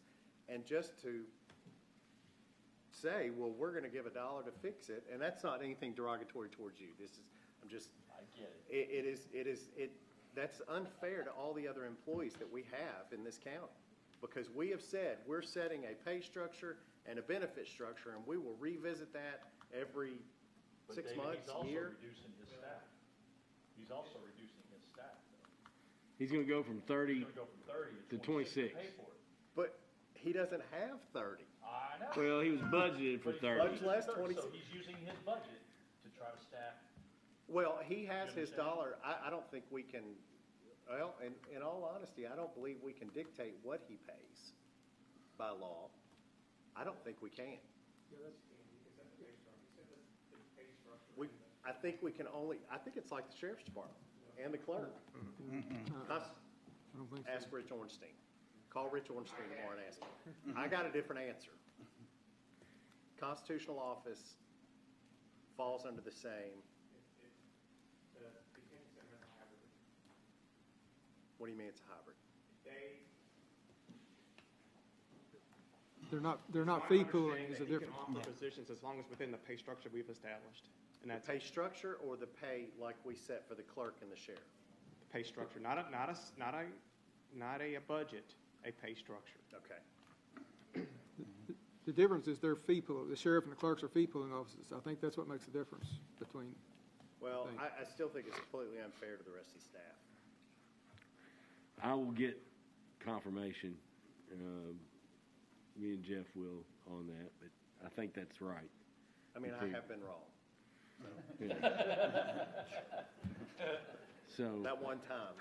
And just to say, well, we're going to give $1 to fix it, and that's not anything derogatory towards you. This is, I'm just, I get it. that's unfair to all the other employees that we have in this county. Because we have said we're setting a pay structure and a benefit structure, and we will revisit that every But 6 David, months, he's also year. reducing his staff. He's also reducing his staff, though. he's going to go from 30 He's gonna go from 30 to to 26 to 26. pay for it. But he doesn't have 30. I know. Well, he was budgeted for But he's 30. Much less, 30, 26. So he's using his budget to try to staff. Well, he has You his understand? dollar. I don't think we can, well, in all honesty, I don't believe we can dictate what he pays by law. I don't think we can. I think we can only, I think it's like the sheriff's department and the clerk. I don't think so. Ask Rich Ornstein. Call Rich Ornstein tomorrow and ask him. I got a different answer. Constitutional office falls under the same. What do you mean it's a hybrid? They're not fee pooling is a He can difference. offer positions as long as within the pay structure we've established. And The that's pay structure or the pay like we set for the clerk and the sheriff? the pay structure, not a budget, a pay structure. Okay. The difference is they're fee pool. The sheriff and the clerks are fee pooling offices. I think that's what makes the difference between. Well, Thank I still think it's completely unfair to the rest of the staff. I will get confirmation. Me and Jeff will on that, but I think that's right. I mean, I have been wrong. So, That one time.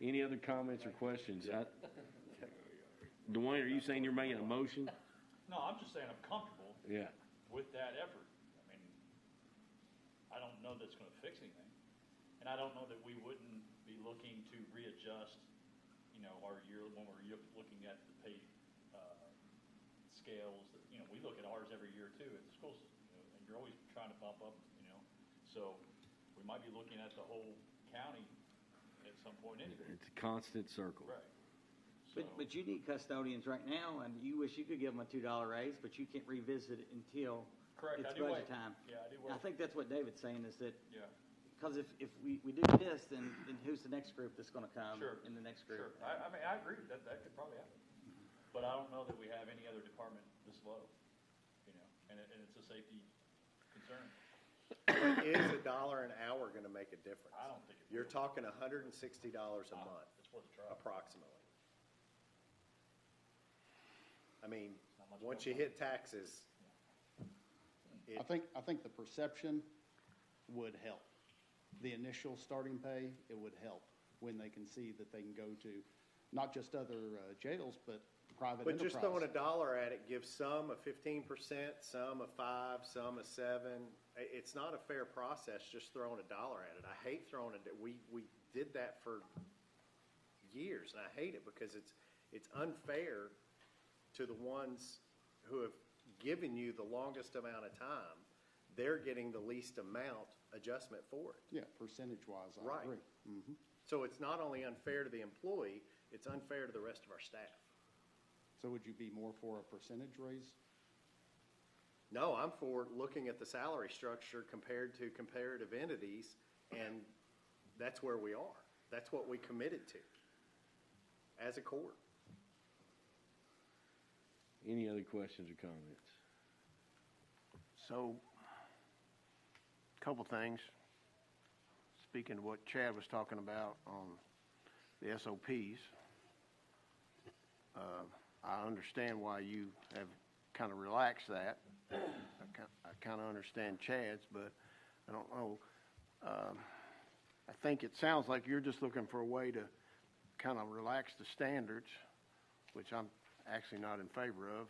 any other comments or questions? Dwayne, are you saying you're making a motion? No, I'm just saying I'm comfortable Yeah. with that effort. I mean, I don't know that's gonna fix anything. And I don't know that we wouldn't be looking to readjust, you know, our year, when we're looking at the pay, scales. You know, we look at ours every year too at the school system, you know, and you're always trying to bump up, you know. So we might be looking at the whole county at some point anyway. It's a constant circle. Right. So, But you need custodians right now, and you wish you could give them a $2 raise, but you can't revisit it until correct, I it's do budget wait. time. Yeah, I do And I wait. think that's what David's saying, is that, Yeah. because if we do this, then who's the next group that's gonna come Sure. in the next Sure. group? I mean, I agree, that could probably happen. But I don't know that we have any other department this low, you know, and it's a safety concern. Is $1 an hour going to make a difference? I don't think it You're will. talking $160 a month, It's worth a try. approximately. I mean, once you hit taxes, I think the perception would help. The initial starting pay, it would help when they can see that they can go to not just other jails, but private but enterprise. just throwing a dollar at it gives some a 15%, some a 5, some a 7. It's not a fair process just throwing a dollar at it. I hate throwing it. We did that for years, and I hate it because it's unfair to the ones who have given you the longest amount of time. They're getting the least amount adjustment for it. Yeah, percentage-wise, I Right. agree. Mhm. So it's not only unfair to the employee, it's unfair to the rest of our staff. So would you be more for a percentage raise? No, I'm for looking at the salary structure compared to comparative entities, and that's where we are. That's what we committed to as a court. Any other questions or comments? So, couple things. Speaking of what Chad was talking about on the SOPs, I understand why you have kind of relaxed that. I kind of understand Chad's, but I don't know. I think it sounds like you're just looking for a way to kind of relax the standards, which I'm actually not in favor of.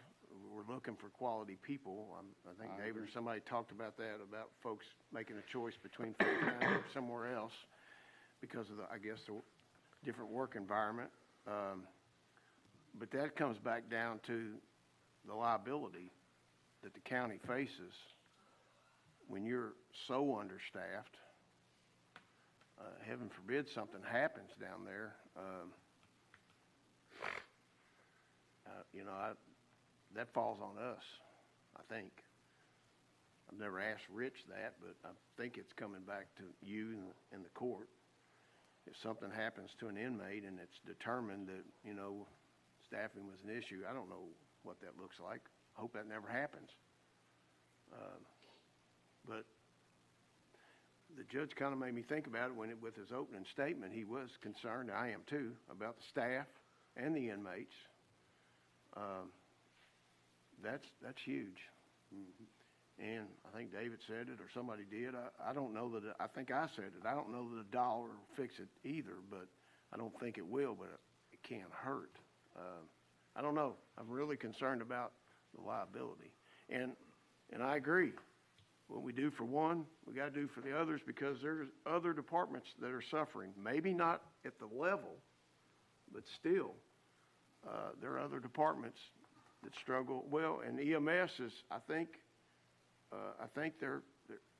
We're looking for quality people. I think David or somebody talked about that, about folks making a choice between full-time or somewhere else because of I guess, the different work environment. But that comes back down to the liability that the county faces when you're so understaffed. Heaven forbid something happens down there. That falls on us, I think. I've never asked Rich that, but I think it's coming back to you and the court. If something happens to an inmate and it's determined that, staffing was an issue, I don't know what that looks like. I hope that never happens. But the judge kind of made me think about it with his opening statement. He was concerned, I am too, about the staff and the inmates. That's huge. Mm-hmm. And I think David said it or somebody did. I don't know that, I think I said it. I don't know that a dollar will fix it either, but I don't think it will, but it can't hurt. I don't know. I'm really concerned about the liability. And I agree. What we do for one, we got to do for the others because there's other departments that are suffering. Maybe not at the level, but still, there are other departments that struggle. Well, and EMS is, I think they're,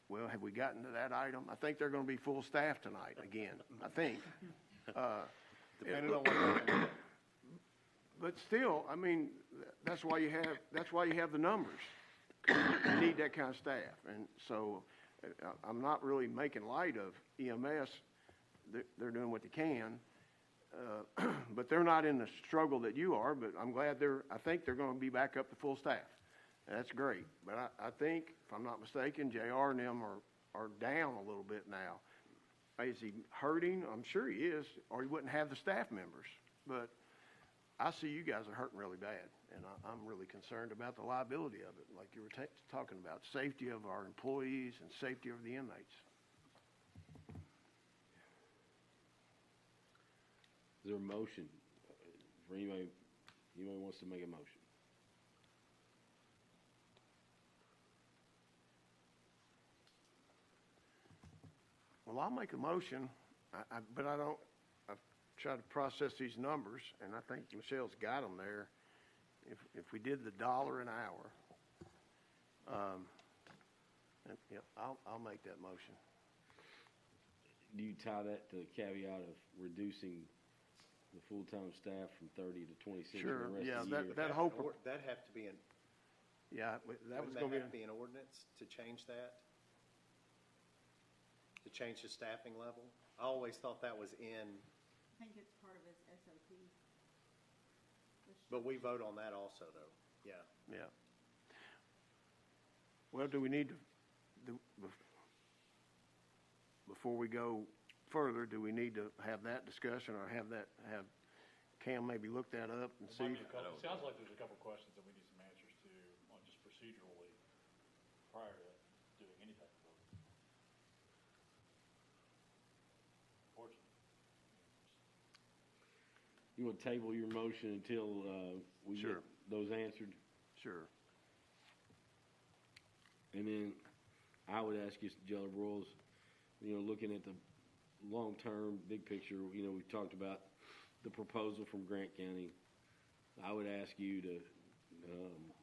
well, have we gotten to that item? I think they're going to be full staff tonight again, I think. Depending on what But still, I mean, that's why you have the numbers. You need that kind of staff. And so I'm not really making light of EMS. They're doing what they can. But they're not in the struggle that you are, but I'm glad I think they're going to be back up to full staff. That's great. But I think, if I'm not mistaken, JR and them are down a little bit now. Is he hurting? I'm sure he is, or he wouldn't have the staff members. But I see you guys are hurting really bad, and I'm really concerned about the liability of it, like you were talking about, safety of our employees and safety of the inmates. Is there a motion for anybody wants to make a motion? Well, I'll make a motion, but I've tried to process these numbers, and I think Michelle's got them there. If we did the $1 an hour, I'll make that motion. Do you tie that to the caveat of reducing the full-time staff from 30 to 26 Sure, for the rest yeah, of the year? that hope. That'd have to be Yeah, that was going to be an ordinance to change that? To change the staffing level? I always thought that was in, I think it's part of his SOP. but we vote on that also, though. Yeah. Yeah. Well, do we need to, before we go further, do we need to have that discussion or have Cam maybe look that up and see. It sounds like there's a couple questions that we need some answers to on just procedurally prior to doing any type of vote. Unfortunately. You want to table your motion until we Sure. get those answered? Sure. And then I would ask you, Jailer Broyles, looking at the long-term, big picture, we've talked about the proposal from Grant County. I would ask you to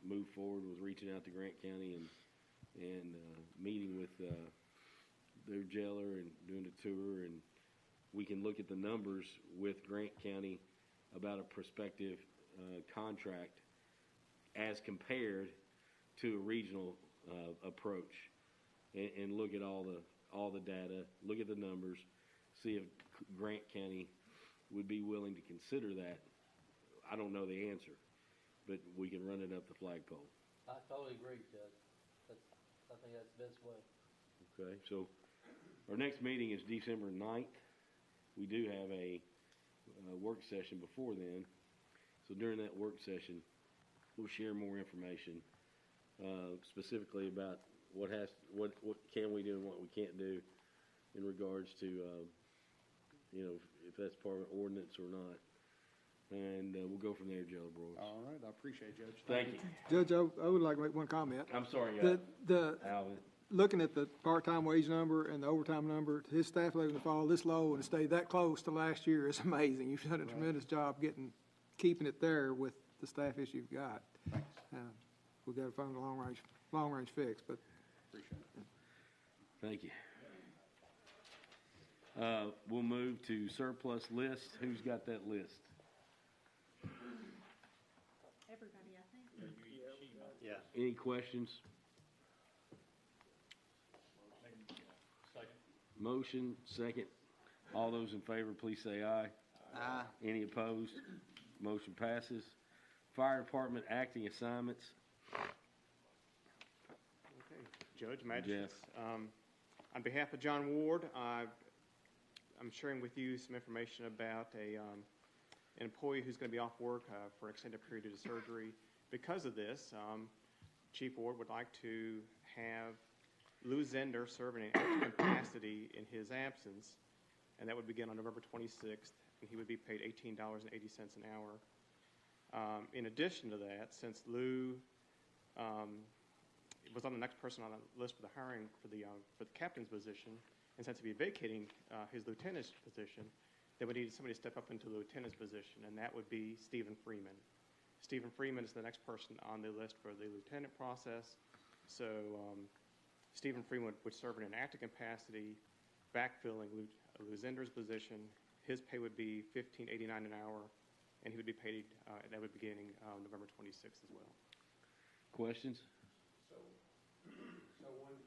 move forward with reaching out to Grant County and meeting with their jailer and doing a tour, and we can look at the numbers with Grant County about a prospective contract as compared to a regional approach, and look at all the data, look at the numbers, see if Grant County would be willing to consider that. I don't know the answer, but we can run it up the flagpole. I totally agree, Judge. I think that's the best way. Okay, so our next meeting is December 9th. We do have a work session before then. So during that work session, we'll share more information, specifically about what can we do and what we can't do in regards to, if that's part of an ordinance or not. And we'll go from there, Jailer Broyles. All right, I appreciate it, Judge. Thank you. Judge, I would like to make one comment. I'm sorry, Alvin. Looking at the part-time wage number and the overtime number, his staff level to fall this low and stay that close to last year is amazing. You've done a tremendous job keeping it there with the staff issue you've got. We've got to find a long-range fix, but. Appreciate it. Thank you. We'll move to surplus list. Who's got that list? Everybody, I think. Yeah. Any questions? Second. Motion, second. All those in favor, please say aye. Aye. Any opposed? Motion passes. Fire Department acting assignments. Okay, Judge, Magistrates. On behalf of John Ward, I'm sharing with you some information about an employee who's going to be off work for an extended period due to surgery. Because of this, Chief Ward would like to have Lou Zender serve in an active capacity in his absence, and that would begin on November 26th, and he would be paid $18.80 an hour. In addition to that, since Lou was on the next person on the list for the hiring for the captain's position, and since he'd be vacating his lieutenant's position, then we needed somebody to step up into the lieutenant's position, and that would be Stephen Freeman. Stephen Freeman is the next person on the list for the lieutenant process. So Stephen Freeman would serve in an active capacity, backfilling Lou Zender's position. His pay would be $15.89 an hour, and he would be paid, that would be beginning November 26th as well. Questions? So when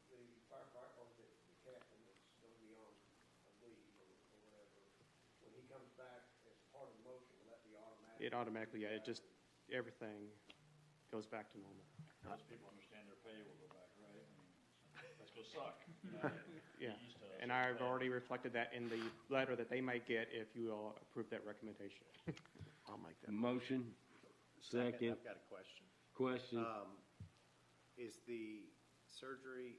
the firefighter or the captain that's going to be on a leave or whatever, when he comes back as part of the motion, will that be automatic? It automatically, yeah, everything goes back to normal. Most people understand their pay will go back, right? I mean, let's go suck. Yeah, and I've already reflected that in the letter that they might get if you will approve that recommendation. I'll make that. Motion, second. I've got a question. Question. Is the surgery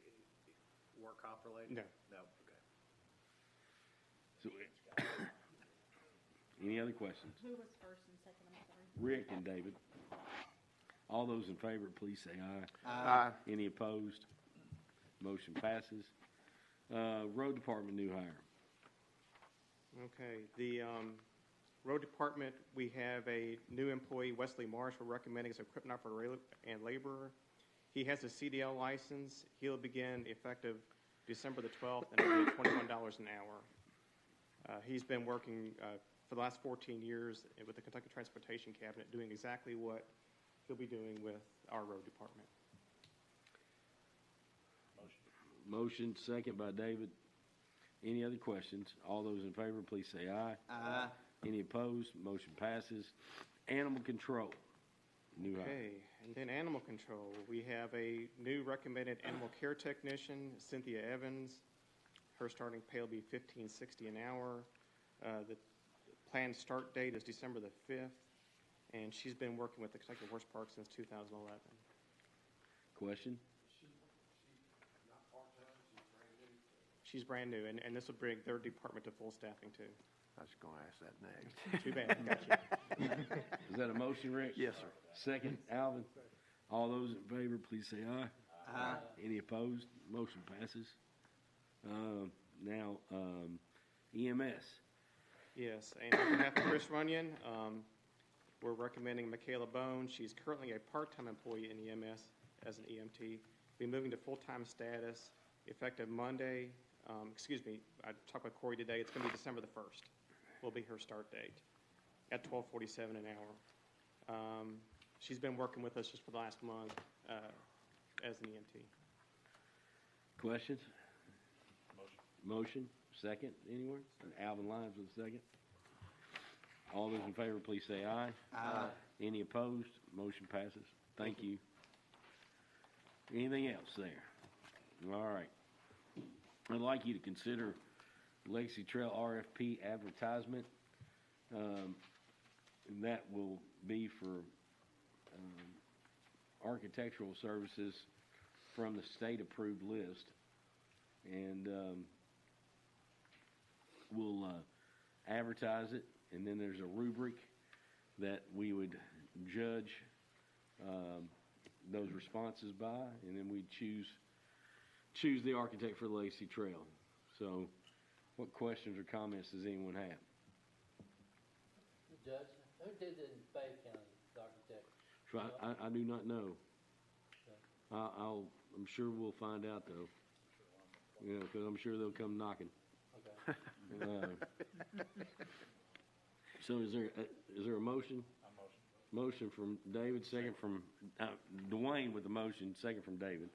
work comp related? No. No, okay. So, any other questions? Who was first and second, I'm sorry? Rick and David. All those in favor, please say aye. Aye. Any opposed? Motion passes. Road Department new hire. Okay, the road department, we have a new employee, Wesley Marsh, we're recommending as equipment operator and laborer. He has a CDL license. He'll begin effective December the 12th, and it'll be at $21 an hour. He's been working for the last 14 years with the Kentucky Transportation Cabinet, doing exactly what he'll be doing with our road department. Motion, second by David. Any other questions? All those in favor, please say aye. Aye. Any opposed? Motion passes. Animal control. New hire. Okay, and then animal control. We have a new recommended animal care technician, Cynthia Evans. Her starting pay will be $15.60 an hour. The planned start date is December the 5th, and she's been working with the Kentucky Horse Park since 2011. Question? Not part-time, she's brand new. She's brand new, and this will bring their department to full staffing too. I was going to ask that next. Too bad, got you. Is that a motion, Rick? Yes, sir. Second, Alvin. All those in favor, please say aye. Aye. Any opposed? Motion passes. Now, EMS. Yes, and on behalf of Chris Runyon, we're recommending Michaela Bone. She's currently a part-time employee in EMS as an EMT. Be moving to full-time status effective Monday. I talked with Corey today. It's going to be December the 1st. Will be her start date at $12.47 an hour. She's been working with us just for the last month as an EMT. Questions? Motion. Second, anyone? And Alvin Lyons with a second. All those in favor, please say aye. Aye. Any opposed? Motion passes. Thank you. Anything else there? All right. I'd like you to consider Legacy Trail RFP advertisement. And that will be for architectural services from the state-approved list. And we'll advertise it, and then there's a rubric that we would judge those responses by, and then we choose the architect for the Legacy Trail. So what questions or comments does anyone have? Judge, who did it in Fayette County, the architect? So I do not know. I'm sure we'll find out, though. You know, because I'm sure they'll come knocking. Okay. So is there a motion? Motion from David, second from Dwayne with the motion, second from David.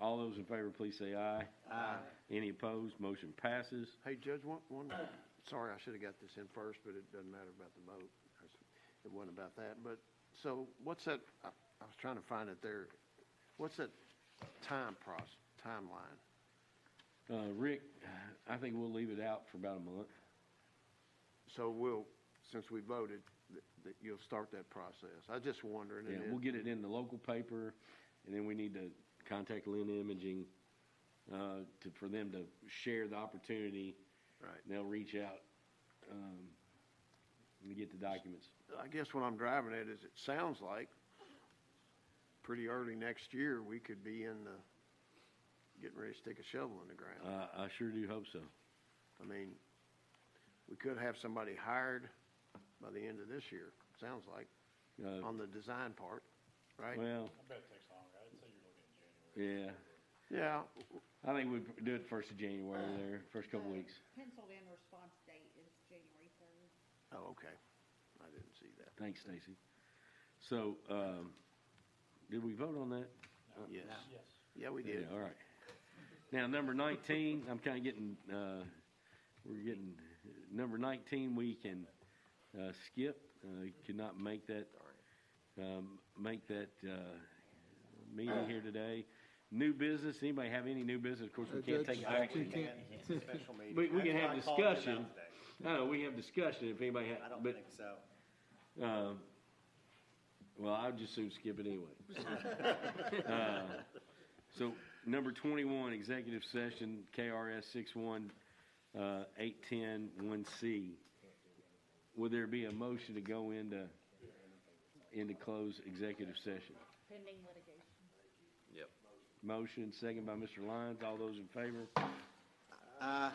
All those in favor, please say aye. Aye. Any opposed? Motion passes. Hey, Judge, one, sorry, I should have got this in first, but it doesn't matter about the vote. It wasn't about that. But, so what's that, I was trying to find it there. What's that timeline? Rick, I think we'll leave it out for about a month. So since we voted, that you'll start that process. I was just wondering. Yeah, we'll get it in the local paper, and then we need to contact Lynn Imaging for them to share the opportunity. Right. And they'll reach out and get the documents. I guess what I'm driving at is it sounds like pretty early next year we could be getting ready to stick a shovel in the ground. I sure do hope so. I mean, we could have somebody hired by the end of this year, sounds like, on the design part, right? Well, I bet it takes longer. I'd say you're looking at January. yeah. Yeah, I think we do it 1st of January there, first couple weeks. Penciled in response date is January 3rd. oh, okay. I didn't see that. Thanks, Stacy. So, did we vote on that? Yes. Yes. Yeah, we did. Yeah, all right. Now, number 19, I'm kind of getting, we're getting, number 19 we can skip. Could not make that meeting here today. New business, anybody have any new business? Of course, we can't Judge, take action. Special meeting. We can That's have why I called it discussion. out today. No, we have discussion if anybody has. I don't think so. Well, I would just soon skip it anyway. So, number 21, executive session, KRS 61810-1C. Would there be a motion to go into closed executive session? Pending litigation. Yep. Motion, second by Mr. Lyons. All those in favor? Aye.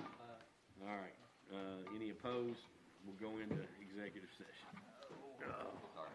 All right. Any opposed? We'll go into executive session. All right.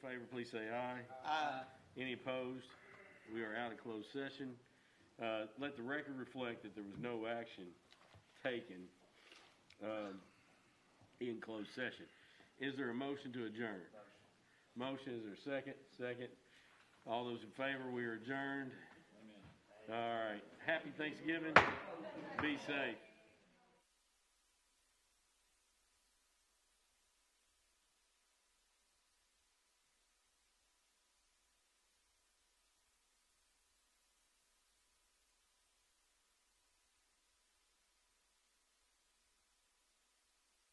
favor, please say aye. Aye. Any opposed? We are out of closed session. Let the record reflect that there was no action taken in closed session. Is there a motion to adjourn? Motion. Is there a second? Second. All those in favor, we are adjourned. All right. Happy Thanksgiving. Be safe.